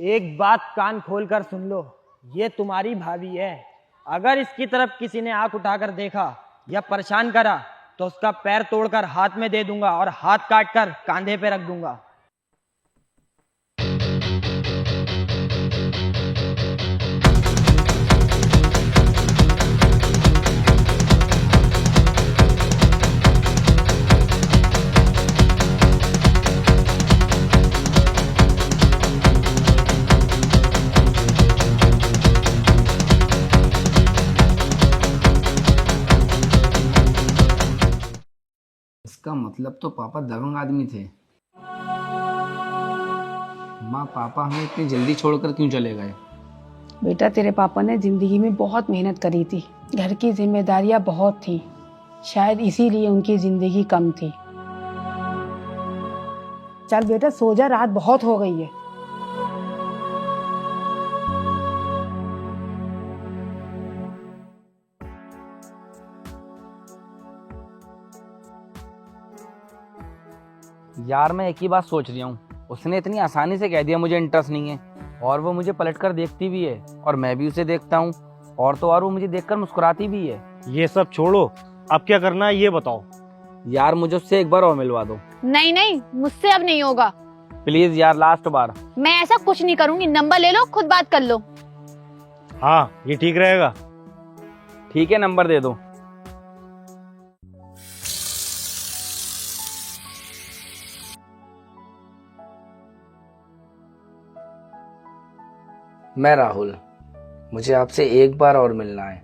[SPEAKER 16] एक बात कान खोलकर सुन लो, ये तुम्हारी भाभी है। अगर इसकी तरफ किसी ने आंख उठाकर देखा या परेशान करा तो उसका पैर तोड़कर हाथ में दे दूंगा और हाथ काटकर कांधे पे रख दूंगा।
[SPEAKER 4] इसका मतलब तो पापा दबंग आदमी थे। माँ, पापा हमें इतनी जल्दी छोड़कर क्यों चले गए?
[SPEAKER 10] बेटा, तेरे पापा ने जिंदगी में बहुत मेहनत करी थी, घर की जिम्मेदारियां बहुत थी, शायद इसीलिए उनकी जिंदगी कम थी। चल बेटा सो जा, रात बहुत हो गई है।
[SPEAKER 4] यार मैं एक ही बात सोच रहा हूँ, उसने इतनी आसानी से कह दिया मुझे इंटरेस्ट नहीं है, और वो मुझे पलटकर देखती भी है और मैं भी उसे देखता हूँ, और तो और वो मुझे देखकर मुस्कुराती भी है।
[SPEAKER 8] ये सब छोड़ो, अब क्या करना है ये बताओ।
[SPEAKER 4] यार मुझे उससे एक बार और मिलवा दो।
[SPEAKER 12] नहीं नहीं, मुझसे अब नहीं होगा।
[SPEAKER 4] प्लीज यार, लास्ट बार।
[SPEAKER 12] मैं ऐसा कुछ नहीं करूंगी, नंबर ले लो, खुद बात कर लो।
[SPEAKER 8] हाँ, ये ठीक रहेगा।
[SPEAKER 4] ठीक है, नंबर दे दो। मैं राहुल, मुझे आपसे एक बार और मिलना है,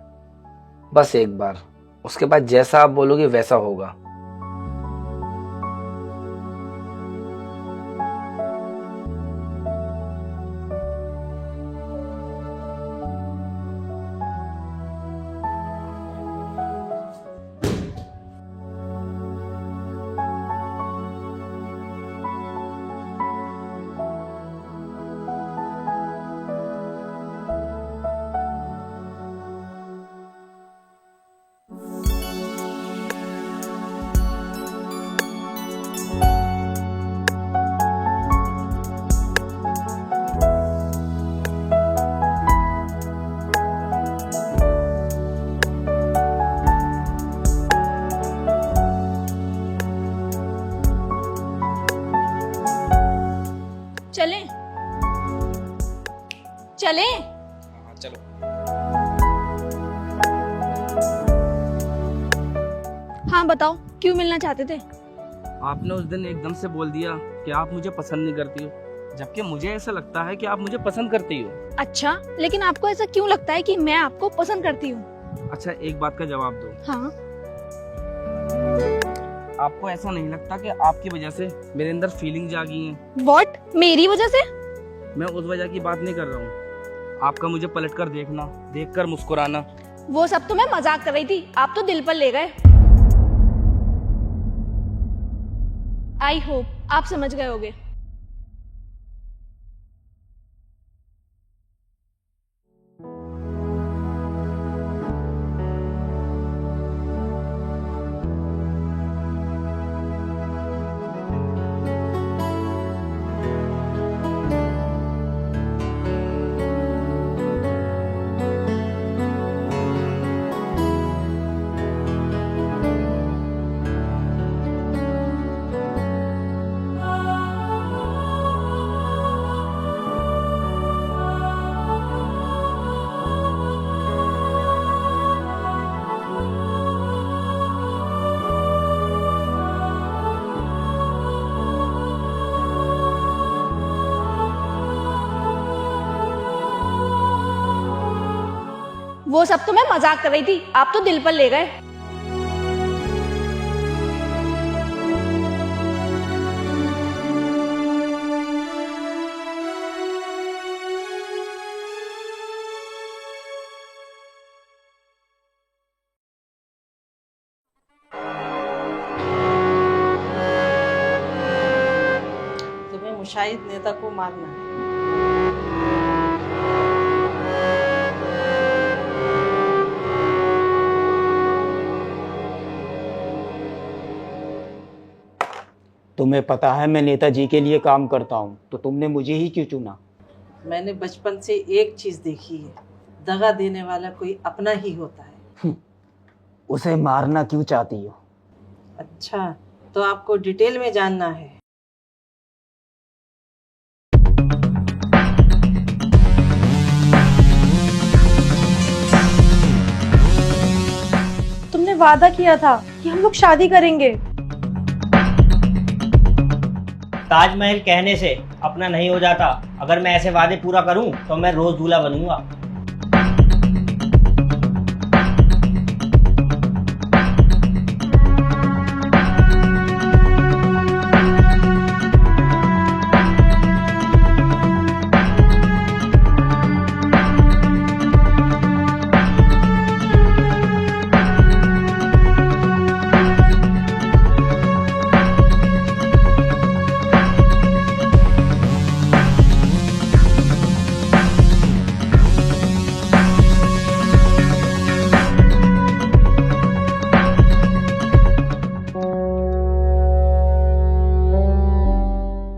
[SPEAKER 4] बस एक बार। उसके बाद जैसा आप बोलोगे वैसा होगा।
[SPEAKER 1] चलें? चलें?
[SPEAKER 4] चलो।
[SPEAKER 1] हाँ बताओ, क्यों मिलना चाहते थे?
[SPEAKER 4] आपने उस दिन एकदम से बोल दिया कि आप मुझे पसंद नहीं करती हो, जबकि मुझे ऐसा लगता है कि आप मुझे पसंद करती हो।
[SPEAKER 1] अच्छा, लेकिन आपको ऐसा क्यों लगता है कि मैं आपको पसंद करती हूँ?
[SPEAKER 4] अच्छा, एक बात का जवाब दो।
[SPEAKER 1] हाँ।
[SPEAKER 4] आपको ऐसा नहीं लगता कि आपकी वजह से मेरे अंदर फीलिंग जागी हैं?
[SPEAKER 1] What? मेरी वजह से?
[SPEAKER 4] मैं उस वजह की बात नहीं कर रहा हूँ, आपका मुझे पलटकर देखना, देखकर मुस्कुराना।
[SPEAKER 1] वो सब तो मैं मजाक कर रही थी, आप तो दिल पर ले गए। आई होप आप समझ गए होगे। वो सब तो मैं मजाक कर रही थी, आप तो दिल पर ले गए।
[SPEAKER 17] तुम्हें मुशाहिद नेता को मारना है।
[SPEAKER 6] तुम्हें पता है मैं नेताजी के लिए काम करता हूँ, तो तुमने मुझे ही क्यों चुना?
[SPEAKER 17] मैंने बचपन से एक चीज देखी है, दगा देने वाला कोई अपना ही होता है।
[SPEAKER 6] उसे मारना क्यों चाहती हो?
[SPEAKER 17] अच्छा, तो आपको डिटेल में जानना है।
[SPEAKER 3] तुमने वादा किया था कि हम लोग शादी करेंगे।
[SPEAKER 14] ताजमहल कहने से अपना नहीं हो जाता। अगर मैं ऐसे वादे पूरा करूं तो मैं रोज दूल्हा बनूंगा।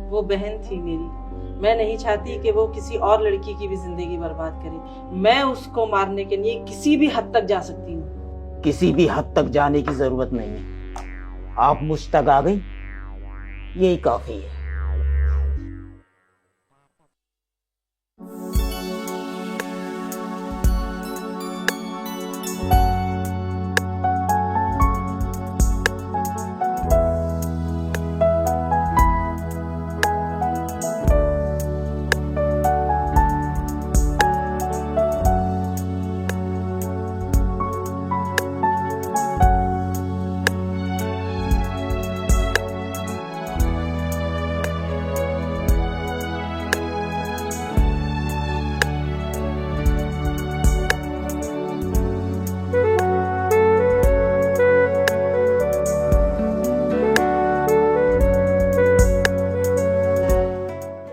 [SPEAKER 17] वो बहन थी मेरी, मैं नहीं चाहती कि वो किसी और लड़की की भी जिंदगी बर्बाद करे। मैं उसको मारने के लिए किसी भी हद तक जा सकती हूँ।
[SPEAKER 6] किसी भी हद तक जाने की जरूरत नहीं है। आप मुझ तक आ गई, यही काफी है।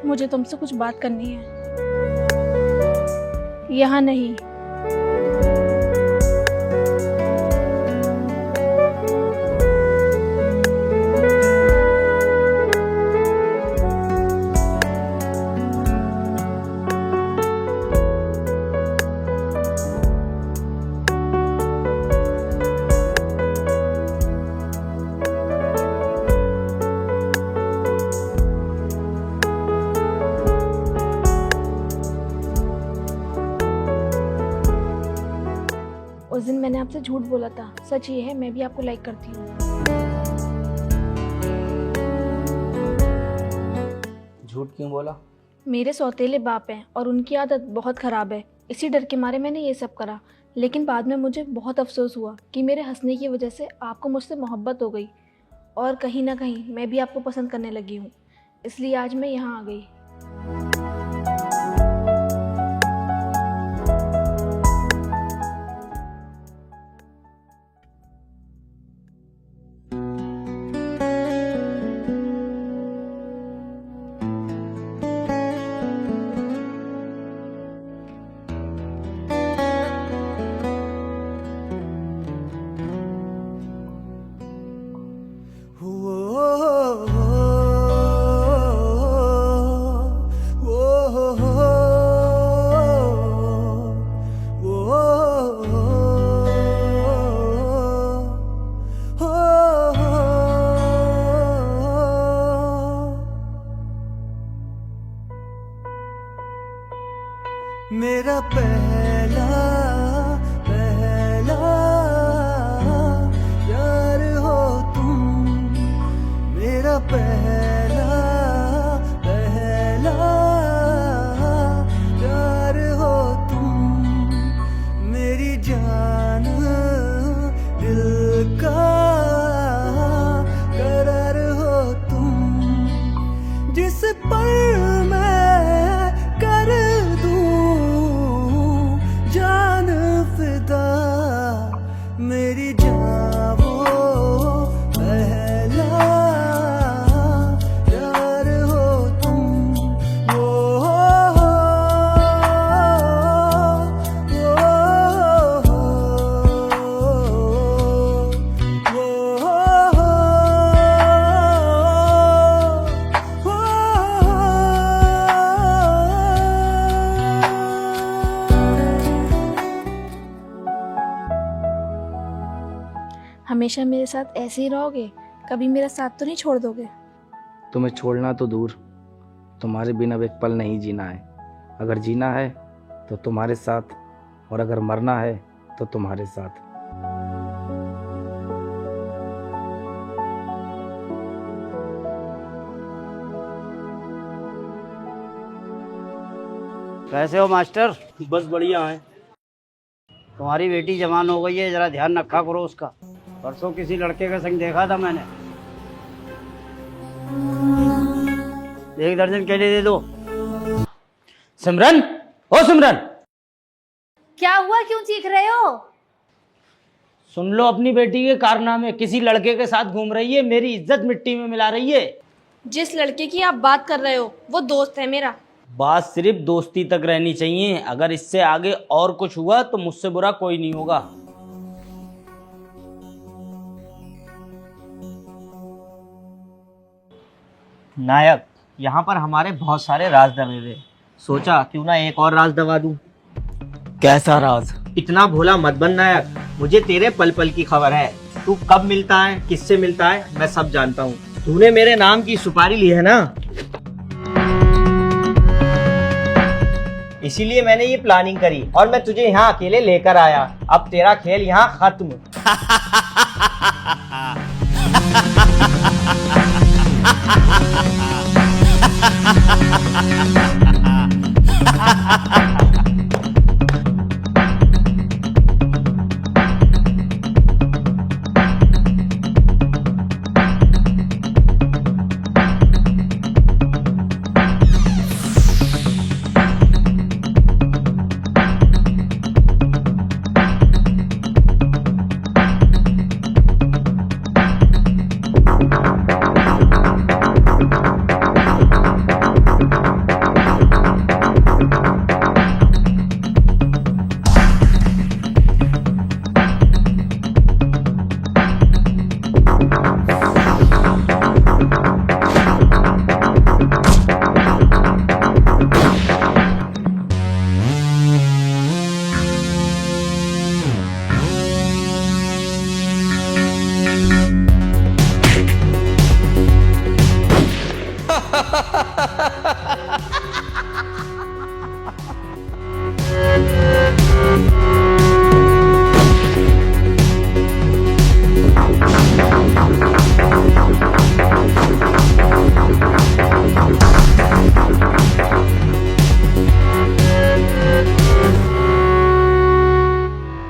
[SPEAKER 1] मुझे तुमसे कुछ बात करनी है। यहाँ नहीं। उस दिन मैंने आपसे झूठ बोला था। सच ये है, मैं भी आपको लाइक करती हूँ।
[SPEAKER 4] झूठ क्यों बोला?
[SPEAKER 1] मेरे सौतेले बाप हैं और उनकी आदत बहुत ख़राब है। इसी डर के मारे मैंने ये सब करा। लेकिन बाद में मुझे बहुत अफसोस हुआ कि मेरे हंसने की वजह से आपको मुझसे मोहब्बत हो गई और कहीं ना कहीं मैं भी आपको पसंद करने लगी हूँ। इसलिए आज मैं यहाँ आ गई।
[SPEAKER 13] मेरा पहला पहला यार हो तुम, मेरा पहला पहला यार हो तुम, मेरी जान दिल का करार हो तुम, जिस पर मैं कर जान फिदा, मेरी जान वो पहला यार हो तुम, वो
[SPEAKER 1] हमेशा मेरे साथ ऐसे ही रहोगे? कभी मेरा साथ तो नहीं छोड़ दोगे?
[SPEAKER 4] तुम्हें छोड़ना तो दूर, तुम्हारे बिना अब एक पल नहीं जीना है। अगर जीना है तो तुम्हारे साथ, और अगर मरना है तो तुम्हारे साथ।
[SPEAKER 18] कैसे हो मास्टर?
[SPEAKER 8] बस बढ़िया है।
[SPEAKER 18] तुम्हारी बेटी जवान हो गई है, जरा ध्यान रखा करो उसका। परसों किसी लड़के के संग देखा था मैंने। 1 दर्जन केले दे दो।
[SPEAKER 16] सिमरन, ओ सिमरन,
[SPEAKER 12] क्या हुआ, क्यों चीख रहे हो?
[SPEAKER 16] सुन लो अपनी बेटी के कारनामे। किसी लड़के के साथ घूम रही है, मेरी इज्जत मिट्टी में मिला रही है।
[SPEAKER 1] जिस लड़के की आप बात कर रहे हो वो दोस्त है मेरा।
[SPEAKER 16] बात सिर्फ दोस्ती तक रहनी चाहिए। अगर इससे आगे और कुछ हुआ तो मुझसे बुरा कोई नहीं होगा।
[SPEAKER 14] नायक, यहाँ पर हमारे बहुत सारे राज दबे हुए। सोचा क्यों ना एक और राज दबा दूं।
[SPEAKER 6] कैसा राज?
[SPEAKER 14] इतना भोला मत बन नायक, मुझे तेरे पल पल की खबर है। तू कब मिलता है, किससे मिलता है, मैं सब जानता हूँ। तूने मेरे नाम की सुपारी ली है ना, इसीलिए मैंने ये प्लानिंग करी और मैं तुझे यहाँ अकेले लेकर आया। अब तेरा खेल यहाँ खत्म।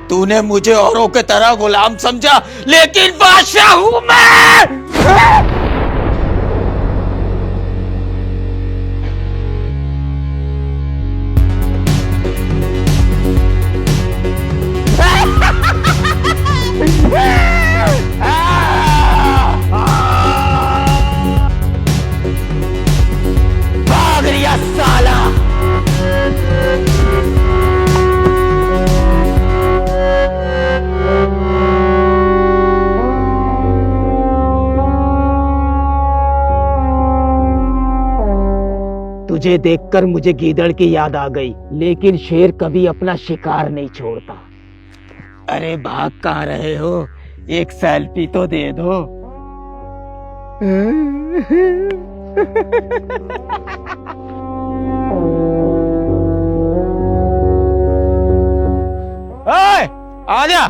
[SPEAKER 6] तूने मुझे औरों के तरह गुलाम समझा, लेकिन बादशाह हूं मैं। भाग रिया साला। तुझे देखकर मुझे गीदड़ की याद आ गई, लेकिन शेर कभी अपना शिकार नहीं छोड़ता। अरे भाग कहाँ रहे हो? एक सेल्फी तो दे दो।
[SPEAKER 5] ओए, आजा।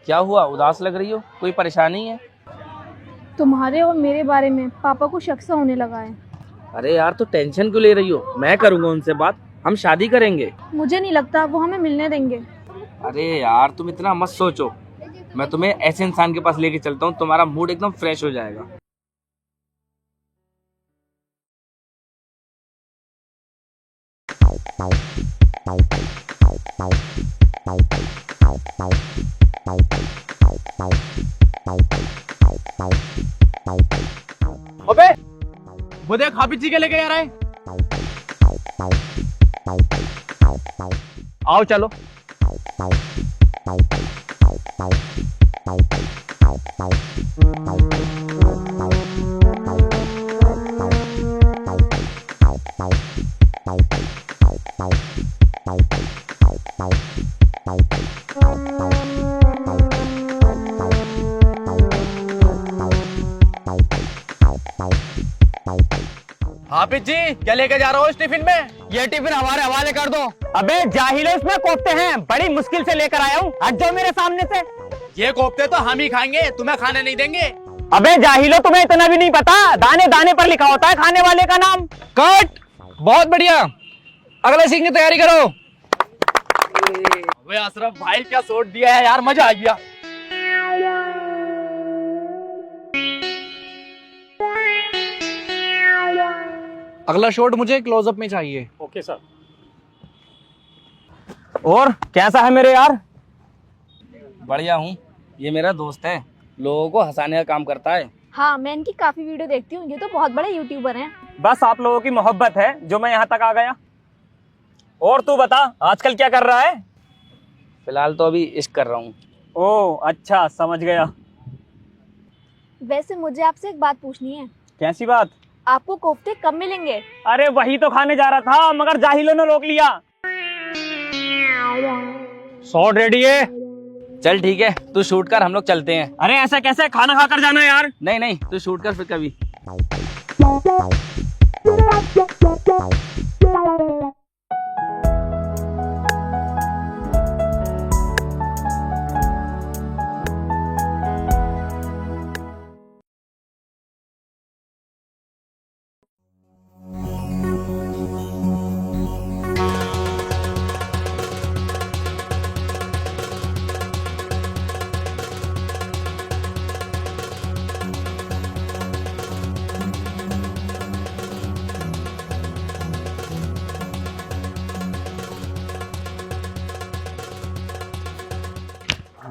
[SPEAKER 4] क्या हुआ, उदास लग रही हो? कोई परेशानी है?
[SPEAKER 1] तुम्हारे और मेरे बारे में पापा को शक सा होने लगा है।
[SPEAKER 4] अरे यार, तो टेंशन क्यों ले रही हो? मैं करूंगा उनसे बात, हम शादी करेंगे।
[SPEAKER 1] मुझे नहीं लगता वो हमें मिलने देंगे।
[SPEAKER 4] अरे यार, तुम इतना मत सोचो। मैं तुम्हें ऐसे इंसान के पास लेके चलता हूँ, तुम्हारा मूड एकदम फ्रेश हो जाएगा।
[SPEAKER 5] अबे वो देख हाफिज जी के लेके आ रहे हैं। आओ चलो। हाफिज जी क्या लेके जा रहे हो इस टिफिन में?
[SPEAKER 16] ये टिफिन हमारे हवाले कर दो। अबे जाहिलो, इसमें कोफ्ते हैं, बड़ी मुश्किल से लेकर आया हूँ, हट जाओ मेरे सामने से।
[SPEAKER 5] ये कोफ्ते तो हम ही खाएंगे, तुम्हें खाने नहीं देंगे।
[SPEAKER 16] अबे जाहिलो, तुम्हें इतना भी नहीं पता, दाने दाने पर लिखा होता है खाने वाले का नाम।
[SPEAKER 5] कट। बहुत बढ़िया, अगले सीन की तैयारी करो। अबे अशरफ भाई क्या शॉट दिया है यार, मजा आ गया। अगला शॉट मुझे क्लोजअप में चाहिए।
[SPEAKER 8] Okay sir.
[SPEAKER 16] और कैसा है मेरे यार?
[SPEAKER 4] बढ़िया हूँ। ये मेरा दोस्त है, लोगों को हंसाने का काम करता है।
[SPEAKER 1] हाँ, मैं इनकी काफी वीडियो देखती हूँ, ये तो बहुत बड़े यूट्यूबर हैं।
[SPEAKER 16] बस आप लोगों की मोहब्बत है जो मैं यहाँ तक आ गया। और तू बता, आजकल क्या कर रहा है?
[SPEAKER 4] फिलहाल तो अभी इश्क कर रहा हूँ।
[SPEAKER 16] ओह अच्छा, समझ गया।
[SPEAKER 1] वैसे मुझे आपसे एक बात पूछनी है।
[SPEAKER 16] कैसी बात?
[SPEAKER 1] आपको कोफ्ते कब मिलेंगे?
[SPEAKER 16] अरे वही तो खाने जा रहा था, मगर जाहिलों ने रोक लिया।
[SPEAKER 8] शॉट रेडी है?
[SPEAKER 4] चल ठीक है, तू शूट कर, हम लोग चलते हैं।
[SPEAKER 16] अरे ऐसा कैसे, खाना खाकर जाना यार।
[SPEAKER 4] नहीं नहीं, तू शूट कर फिर कभी।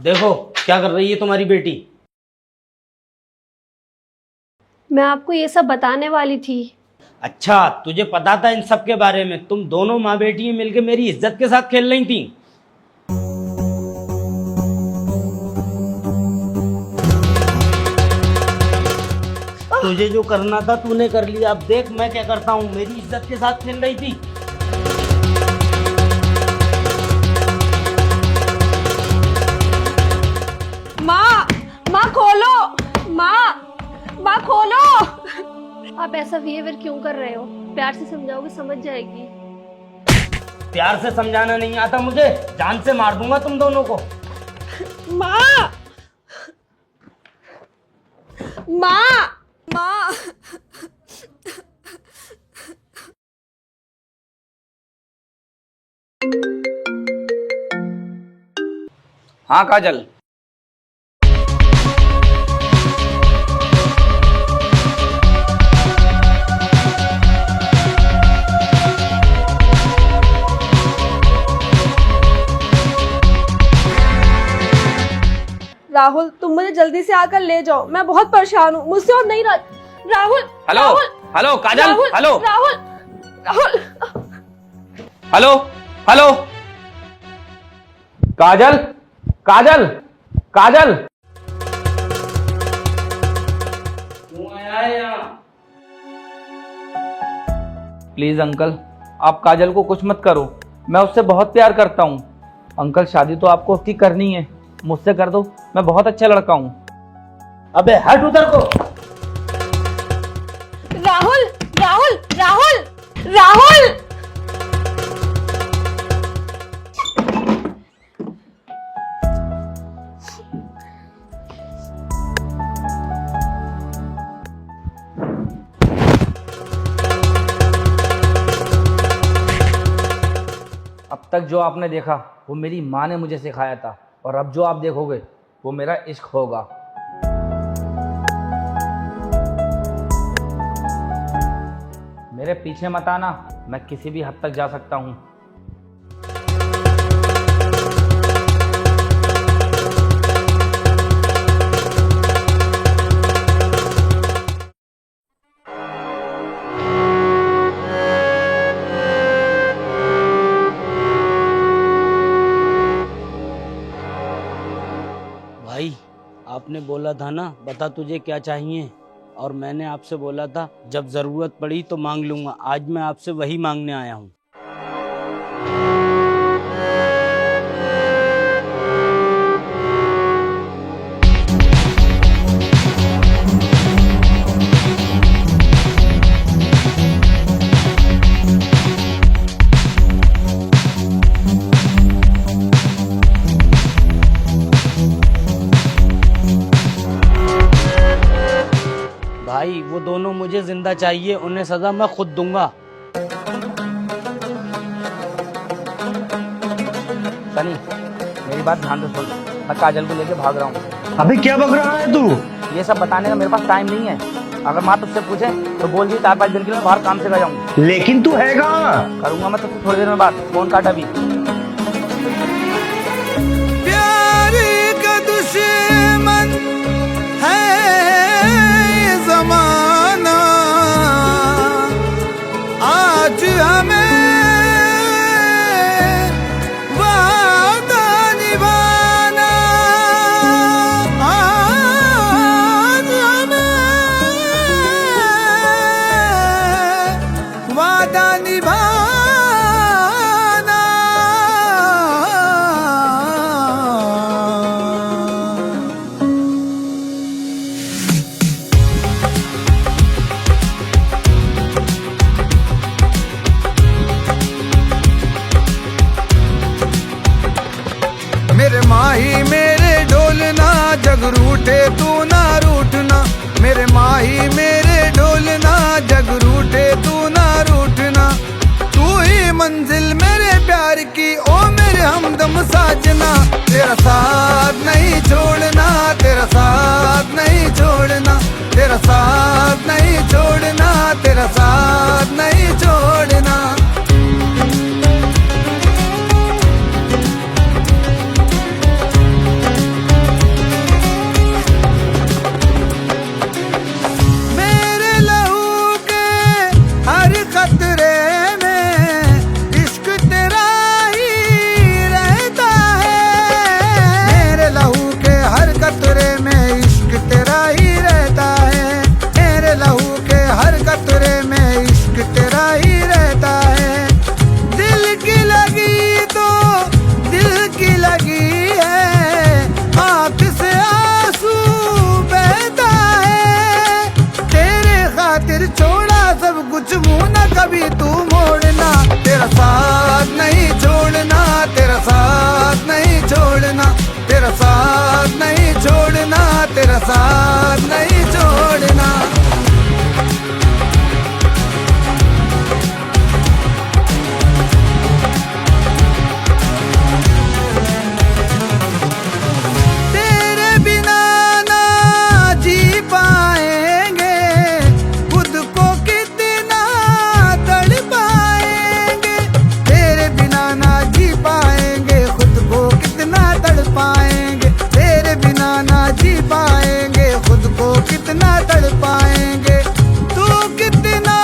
[SPEAKER 18] देखो क्या कर रही है तुम्हारी बेटी।
[SPEAKER 19] मैं आपको ये सब बताने वाली थी।
[SPEAKER 18] अच्छा, तुझे पता था इन सब के बारे में? तुम दोनों माँ बेटी मिलकर मेरी इज्जत के साथ खेल रही थी। तुझे जो करना था तूने कर लिया, अब देख मैं क्या करता हूँ। मेरी इज्जत के साथ खेल रही थी।
[SPEAKER 3] माँ खोलो, माँ खोलो।
[SPEAKER 19] आप ऐसा बिहेवियर क्यों कर रहे हो? प्यार से समझाओगे समझ जाएगी।
[SPEAKER 18] प्यार से समझाना नहीं आता मुझे, जान से मार दूंगा तुम दोनों को।
[SPEAKER 3] माँ माँ माँ
[SPEAKER 4] हाँ काजल।
[SPEAKER 3] राहुल, तुम मुझे जल्दी से आकर ले जाओ, मैं बहुत परेशान हूँ, मुझसे और नहीं रह। Rahul,
[SPEAKER 4] hello hello Kajal, hello
[SPEAKER 3] Rahul, Rahul,
[SPEAKER 4] hello hello Kajal, Kajal, Kajal. Please uncle, आप काजल को कुछ मत करो, मैं उससे बहुत प्यार करता हूँ। अंकल शादी तो आपको उसकी करनी है, मुझसे कर दो, मैं बहुत अच्छा लड़का हूँ।
[SPEAKER 18] अबे हट उधर को।
[SPEAKER 3] राहुल, राहुल, राहुल, राहुल।
[SPEAKER 4] अब तक जो आपने देखा वो मेरी माँ ने मुझे सिखाया था, और अब जो आप देखोगे वो मेरा इश्क होगा। मेरे पीछे मत आना, मैं किसी भी हद तक जा सकता हूँ,
[SPEAKER 18] आपने बोला था ना बता तुझे क्या चाहिए, और मैंने आपसे बोला था जब ज़रूरत पड़ी तो मांग लूँगा। आज मैं आपसे वही मांगने आया हूँ। भाई वो दोनों मुझे जिंदा चाहिए, उन्हें सजा मैं खुद दूंगा।
[SPEAKER 4] सनी मेरी बात ध्यान से सुन, मैं काजल को लेके भाग रहा हूँ।
[SPEAKER 8] अबे क्या बक रहा है तू?
[SPEAKER 4] ये सब बताने का मेरे पास टाइम नहीं है। अगर माँ तुझसे पूछे तो बोल दी 4-5 दिन के लिए बाहर काम से गया हूँ।
[SPEAKER 8] लेकिन तू है कहाँ?
[SPEAKER 4] करूंगा मैं तुझसे थोड़ी देर में बात। फोन काट अभी।
[SPEAKER 13] प्यार का दुश्मन है जमाना, आज हमें वादा निभाना, आज हमें वादा निभाना। मेरे माही मेरे डोलना, जग रूठे तू ना रूठना। मेरे माही मेरे डोलना, जग रूठे तू ना रूठना। तू ही मंजिल मेरे प्यार की, ओ मेरे हमदम साजना। तेरा साथ नहीं छोड़ना, तेरा साथ नहीं छोड़ना, तेरा साथ नहीं छोड़ना, तेरा साथ नहीं छोड़ना। मेरे लहू के हर खतरे में इश्क तेरा ही रहता है। मेरे लहू के हर खतरे में इश्क तेरा ही रहता है। मेरे लहू के हर खतरे में इश्क तेरा ही रहता है। दिल की लगी तो दिल की लगी है, आँख से आंसू बहता है। तेरे खातिर छोड़ा सब कुछ, मुँह न कभी तू मोड़ना। तेरा साथ नहीं छोड़ना, तेरा साथ नहीं छोड़ना, तेरा साथ नहीं छोड़ना, तेरा साथ नहीं छोड़ना। तेरे बिना ना जी पाएंगे, खुद को कितना तड़ पाएंगे। तेरे बिना ना जी पाएंगे, खुद को कितना तड़ पाएंगे। तेरे बिना ना जी पाएंगे, खुद को कितना तड़ पाएंगे। तू कितना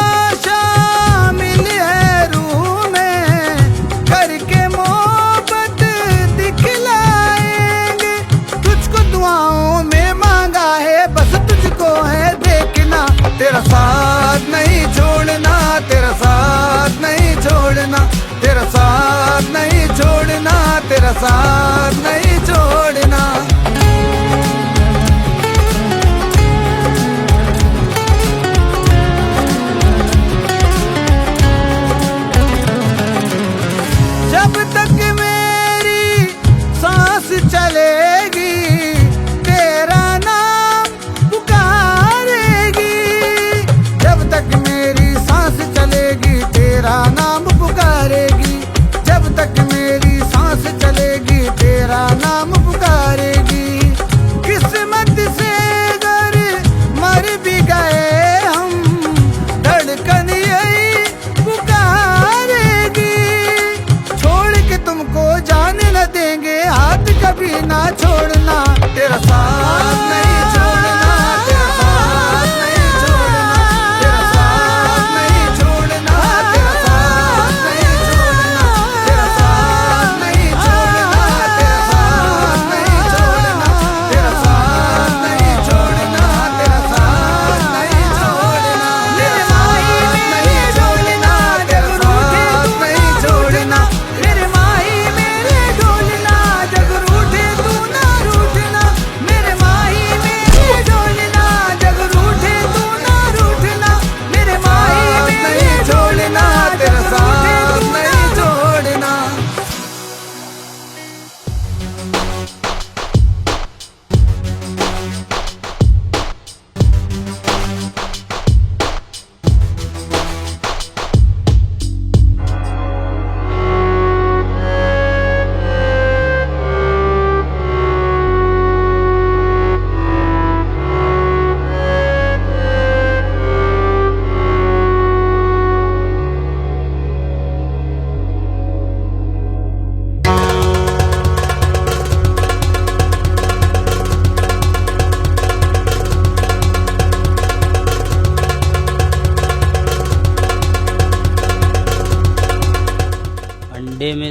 [SPEAKER 13] शामिल है रूह में, करके मोहब्बत दिखलाएंगे। तुझको दुआओं में मांगा है, बस तुझको है देखना। तेरा साथ नहीं छोड़ना, तेरा साथ नहीं छोड़ना, तेरा साथ नहीं छोड़ना, तेरा साथ नहीं छोड़ना। जब तक मेरी सांस चलेगी, तेरा नाम पुकारेगी। जब तक मेरी सांस चलेगी, तेरा नाम पुकारेगी। जब तक मेरी सांस चलेगी, तेरा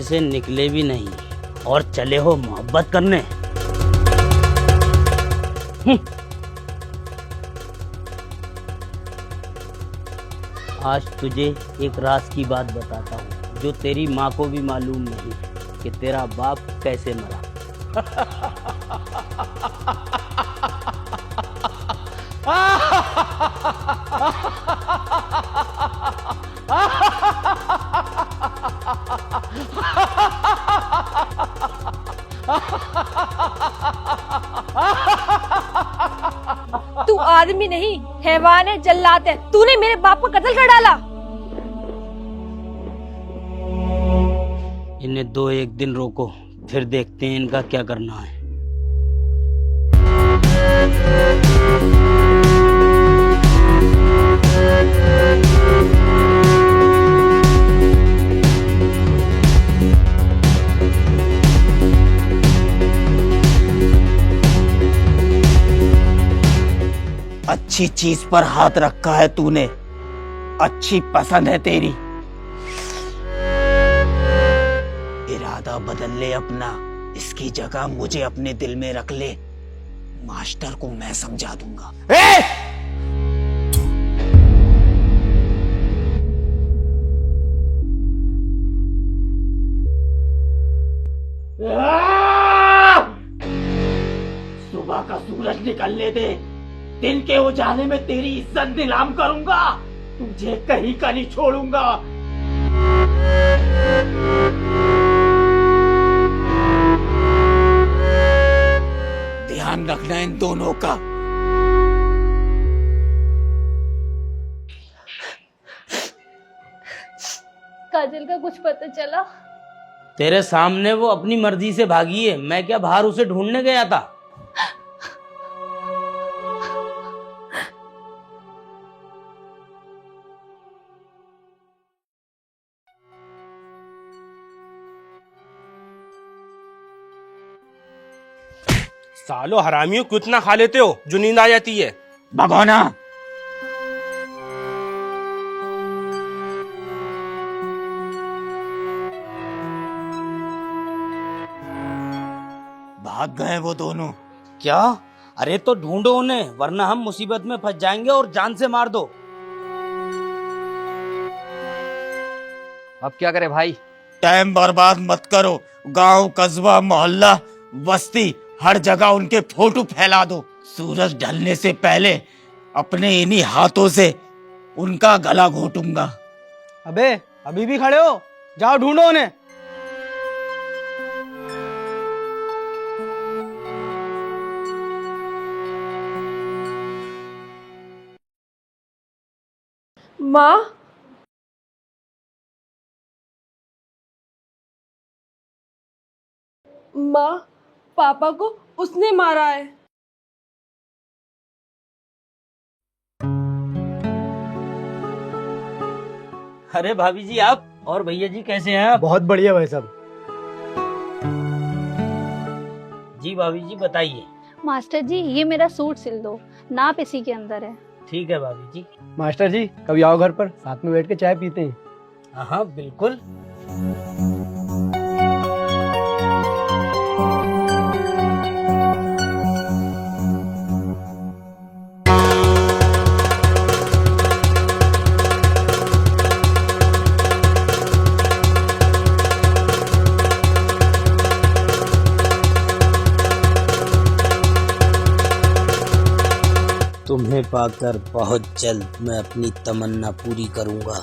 [SPEAKER 18] से निकले भी नहीं और चले हो मोहब्बत करने। आज तुझे एक राज की बात बताता हूँ जो तेरी माँ को भी मालूम नहीं कि तेरा बाप कैसे मरा।
[SPEAKER 19] तू आदमी नहीं, हैवान है, जल्लाद है। तूने मेरे बाप को कत्ल कर डाला।
[SPEAKER 18] इन्हें 2-1 दिन रोको, फिर देखते हैं इनका क्या करना है।
[SPEAKER 6] अच्छी चीज पर हाथ रखा है तूने, अच्छी पसंद है तेरी। इरादा बदल ले अपना, इसकी जगह मुझे अपने दिल में रख ले। मास्टर को मैं समझा दूंगा। सुबह का सूरज निकलने दे, दिन के उजाले में तेरी इज्जत नीलाम करूंगा। तुझे कहीं का नहीं छोड़ूंगा। ध्यान रखना इन दोनों का।
[SPEAKER 19] काजल का कुछ पता चला?
[SPEAKER 18] तेरे सामने वो अपनी मर्जी से भागी है, मैं क्या बाहर उसे ढूंढने गया था?
[SPEAKER 8] सालो हरामियों, कितना खा लेते हो जो नींद आ जाती है?
[SPEAKER 6] भगोना। भाग गए वो दोनों।
[SPEAKER 18] क्या? अरे तो ढूंढो उन्हें, वरना हम मुसीबत में फंस जाएंगे और जान से मार दो।
[SPEAKER 7] अब क्या करे भाई?
[SPEAKER 6] टाइम बर्बाद मत करो। गांव, कस्बा, मोहल्ला, बस्ती, हर जगह उनके फोटो फैला दो। सूरज ढलने से पहले अपने इन्हीं हाथों से उनका गला घोटूंगा।
[SPEAKER 9] अबे अभी भी खड़े हो? जाओ ढूंढो उन्हें।
[SPEAKER 3] माँ, माँ, पापा को उसने मारा है।
[SPEAKER 18] अरे भाभी जी आप, और भैया जी कैसे हैं आप?
[SPEAKER 5] बहुत बढ़िया भाई साहब।
[SPEAKER 18] जी भाभी जी बताइए।
[SPEAKER 1] मास्टर जी, ये मेरा सूट सिल दो, नाप इसी के अंदर है।
[SPEAKER 18] ठीक है भाभी जी।
[SPEAKER 5] मास्टर जी कभी आओ घर पर, साथ में बैठ के चाय पीते हैं।
[SPEAKER 18] हाँ बिल्कुल। तुम्हें पाकर बहुत जल्द मैं अपनी तमन्ना पूरी करूंगा।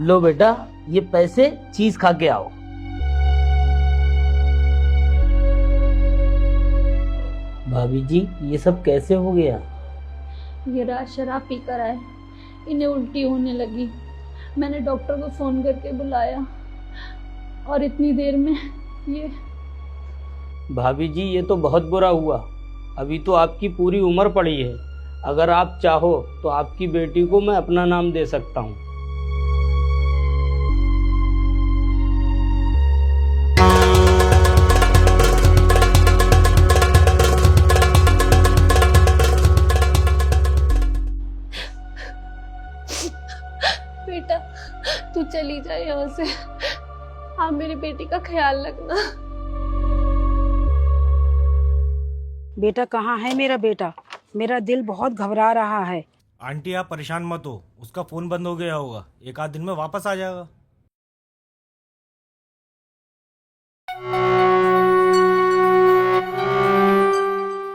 [SPEAKER 18] लो बेटा, ये पैसे चीज खा के आओ। भाभी जी, ये सब कैसे हो गया?
[SPEAKER 1] ये रात शराब पीकर आए, इन्हें उल्टी होने लगी। मैंने डॉक्टर को फ़ोन करके बुलाया और इतनी देर में ये।
[SPEAKER 18] भाभी जी, ये तो बहुत बुरा हुआ। अभी तो आपकी पूरी उम्र पड़ी है। अगर आप चाहो तो आपकी बेटी को मैं अपना नाम दे सकता हूँ।
[SPEAKER 1] बेटा, तू चली जा यहाँ से। आप मेरी बेटी का ख्याल रखना।
[SPEAKER 10] बेटा कहाँ है मेरा बेटा? मेरा दिल बहुत घबरा रहा है।
[SPEAKER 8] आंटी आप परेशान मत हो, उसका फोन बंद हो गया होगा, एक आध दिन में वापस आ जाएगा।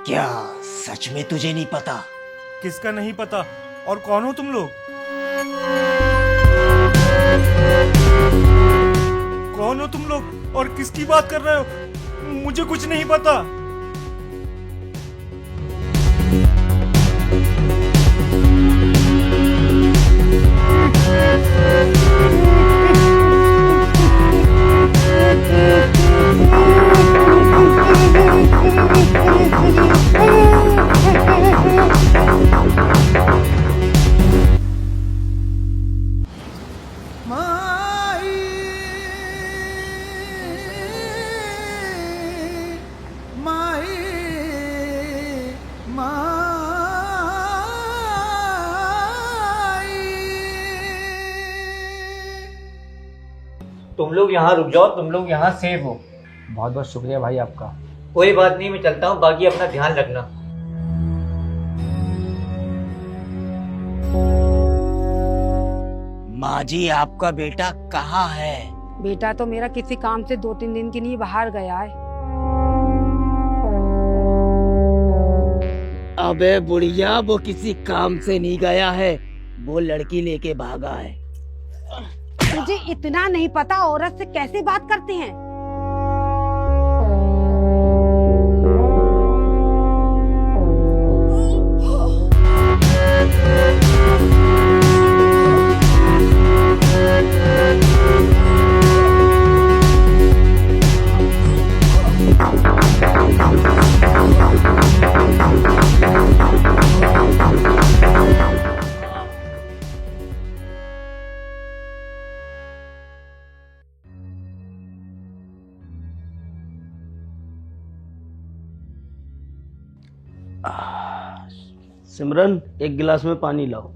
[SPEAKER 6] क्या सच में तुझे नहीं पता?
[SPEAKER 8] किसका नहीं पता? और कौन हो तुम लोग? कौन हो तुम लोग और किसकी बात कर रहे हो? मुझे कुछ नहीं पता।
[SPEAKER 16] तुम लोग यहाँ रुक जाओ, तुम लोग यहाँ सेफ हो।
[SPEAKER 4] बहुत बहुत शुक्रिया भाई आपका।
[SPEAKER 16] कोई बात नहीं, मैं चलता हूँ, बाकी अपना ध्यान रखना।
[SPEAKER 6] माँ जी, आपका बेटा कहाँ है?
[SPEAKER 10] बेटा तो मेरा किसी काम से 2-3 दिन के लिए बाहर गया है।
[SPEAKER 6] अबे बुढ़िया, वो किसी काम से नहीं गया है, वो लड़की लेके भागा है।
[SPEAKER 10] मुझे इतना नहीं पता औरत से कैसे बात करते हैं।
[SPEAKER 18] सिमरन, एक गिलास में पानी लाओ।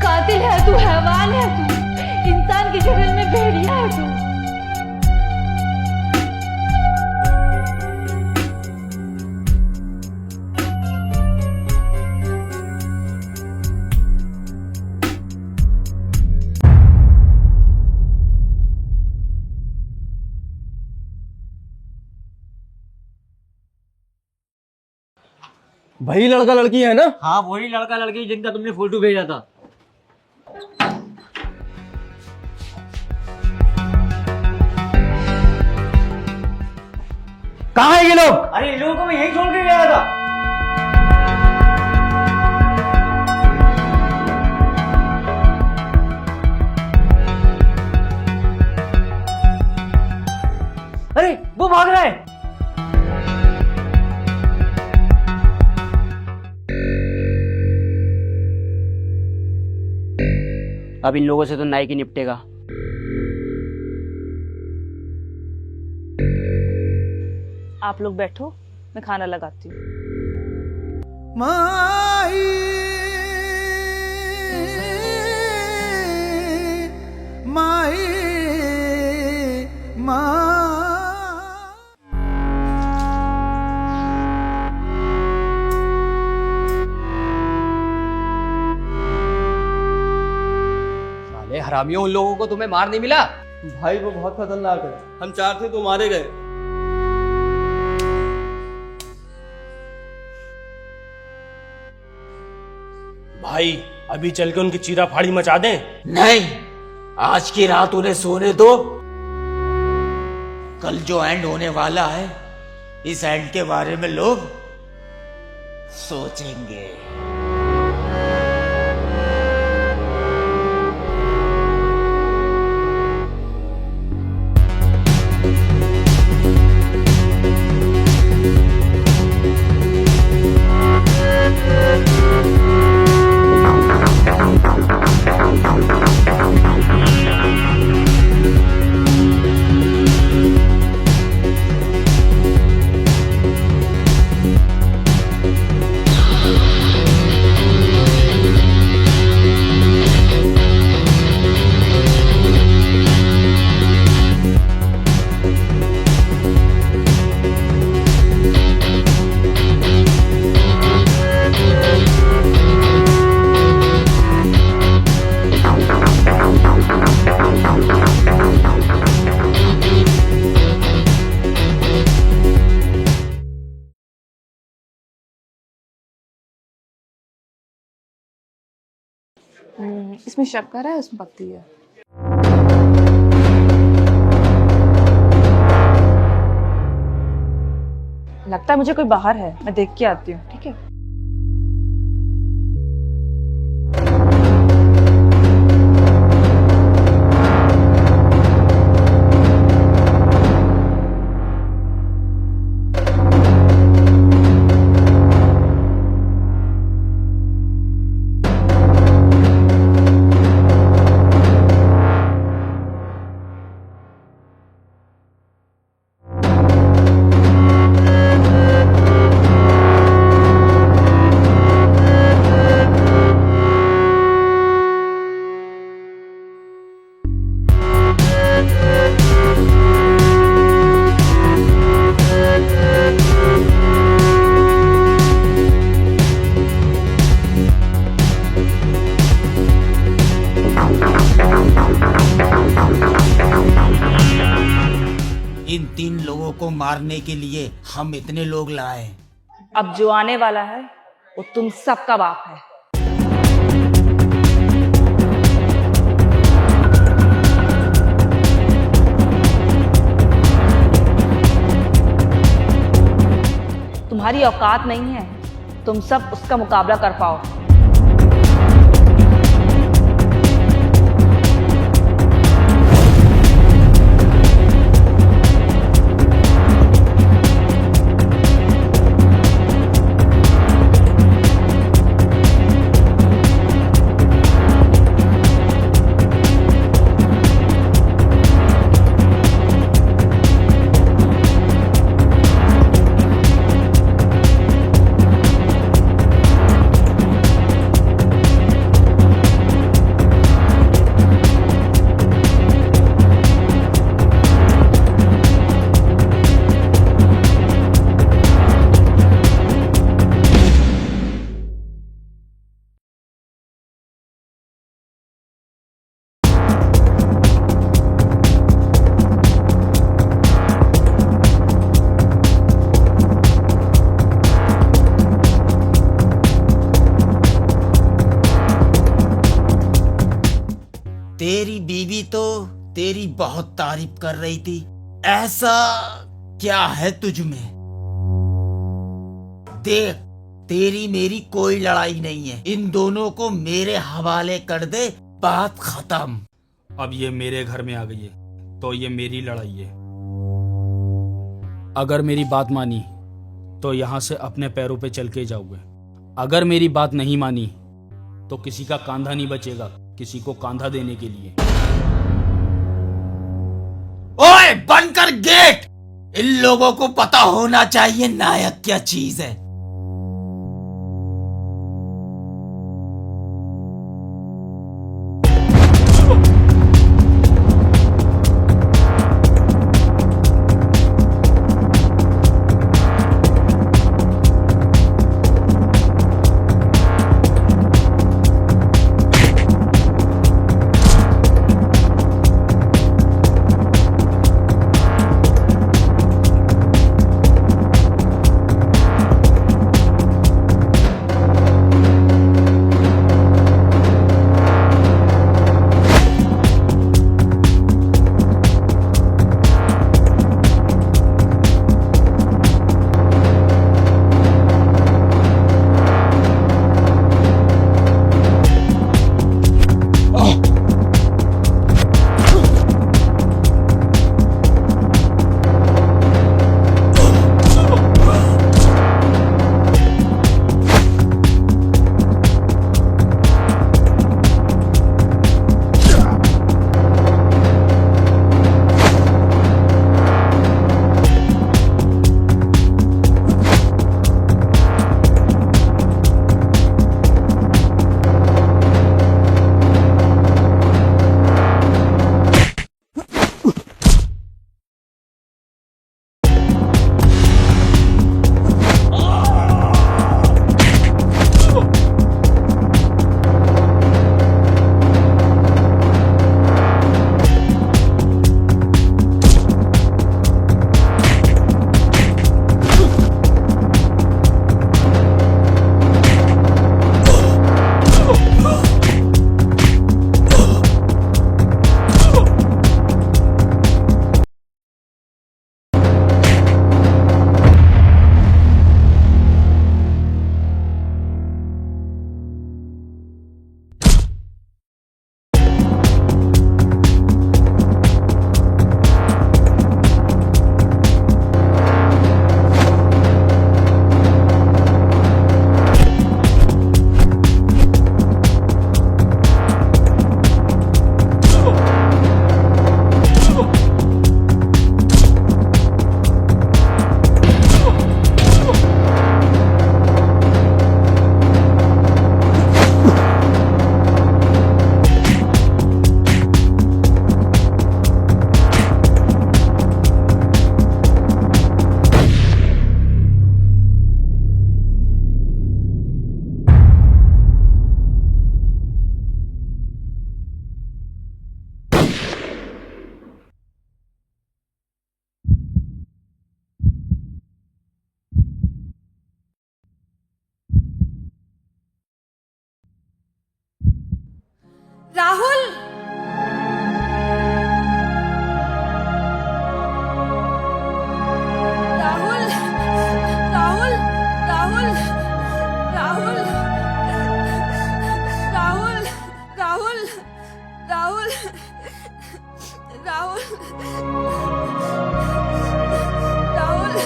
[SPEAKER 1] कातिल है तू, हैवान है तू, इंसान की शक्ल में भेड़िया है तू।
[SPEAKER 16] वही लड़का लड़की है ना? हाँ, वही लड़का लड़की जिनका तुमने फोटो भेजा था।
[SPEAKER 6] कहाँ है ये लोग?
[SPEAKER 16] अरे इन लोगों को मैं यही छोड़ के गया था। अरे वो भाग रहा है।
[SPEAKER 18] अब इन लोगों से तो नायक ही निपटेगा।
[SPEAKER 17] आप लोग बैठो, मैं खाना लगाती हूँ।
[SPEAKER 13] माही माही
[SPEAKER 20] साले हरामियों, उन लोगों को तुम्हें मार नहीं मिला?
[SPEAKER 5] भाई वो बहुत खतरनाक है, हम 4 थे तो मारे गए।
[SPEAKER 8] भाई अभी चल के उनकी चीरा फाड़ी मचा दें?
[SPEAKER 6] नहीं, आज की रात उन्हें सोने दो। कल जो एंड होने वाला है, इस एंड के बारे में लोग सोचेंगे।
[SPEAKER 17] इसमें शक्कर है, उसमें पत्ती है। लगता है मुझे कोई बाहर है, मैं देख के आती हूँ। ठीक है।
[SPEAKER 6] इन 3 लोगों को मारने के लिए हम इतने लोग लाए।
[SPEAKER 17] अब जो आने वाला है वो तुम सबका बाप है। तुम्हारी औकात नहीं है तुम सब उसका मुकाबला कर पाओ।
[SPEAKER 6] तेरी बीवी तो तेरी बहुत तारीफ कर रही थी, ऐसा क्या है तुझ में? देख, तेरी मेरी कोई लड़ाई नहीं है, इन दोनों को मेरे हवाले कर दे, बात खत्म।
[SPEAKER 15] अब ये मेरे घर में आ गई है तो ये मेरी लड़ाई है। अगर मेरी बात मानी तो यहाँ से अपने पैरों पे चल के जाओगे, अगर मेरी बात नहीं मानी तो किसी का कांधा नहीं बचेगा। किसी को कांधा देने के लिए।
[SPEAKER 6] ओए बंद कर गेट। इन लोगों को पता होना चाहिए नायक क्या चीज है।
[SPEAKER 19] राहुल, राहुल, राहुल, राहुल, राहुल, राहुल, राहुल, राहुल, राहुल,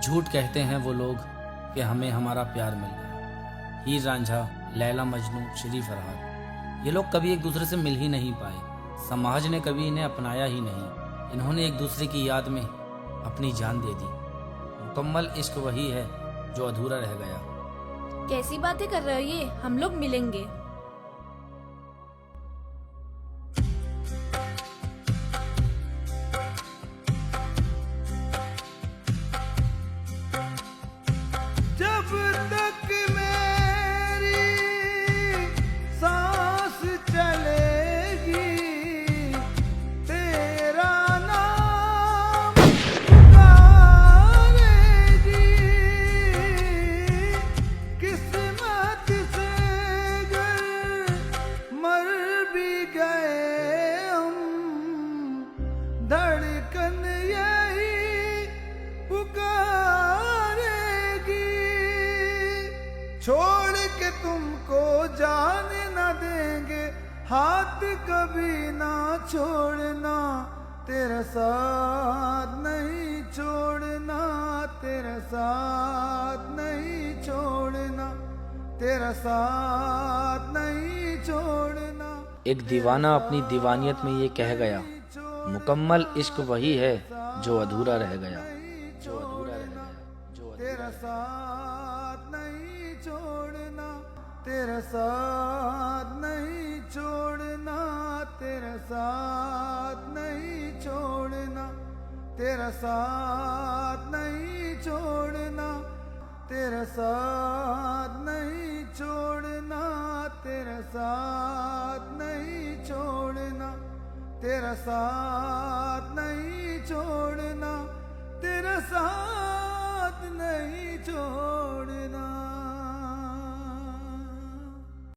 [SPEAKER 21] झूठ कहते हैं वो लोग
[SPEAKER 15] कि हमें हमारा प्यार मिल गया। हीर रांझा, लैला मजनू, श्री फरहाद, ये लोग कभी एक दूसरे से मिल ही नहीं पाए। समाज ने कभी इन्हें अपनाया ही नहीं। इन्होंने एक दूसरे की याद में अपनी जान दे दी। मुकम्मल इश्क वही है जो अधूरा रह गया।
[SPEAKER 1] कैसी बातें कर रहे हो ये? हम लोग मिलेंगे।
[SPEAKER 13] जब तक मेरी सांस चलेगी तेरा नाम पुकारेगी। किस्मत से अगर मर भी गए हम, धड़कन यही पुकारेगी। छोड़ के तुमको जाने न देंगे, हाथ कभी ना छोड़ना, तेरा साथ नहीं छोड़ना, तेरा साथ नहीं छोड़ना, तेरा साथ नहीं छोड़ना।
[SPEAKER 21] एक दीवाना अपनी दीवानियत में ये कह गया, मुकम्मल इश्क वही है जो अधूरा रह गया।
[SPEAKER 13] तेरा साथ नहीं छोड़ना, तेरा साथ नहीं छोड़ना, तेरा साथ नहीं छोड़ना, तेरा साथ नहीं छोड़ना, तेरा साथ नहीं छोड़ना, तेरा साथ नहीं छोड़ना, तेरा साथ नहीं छोड़ना।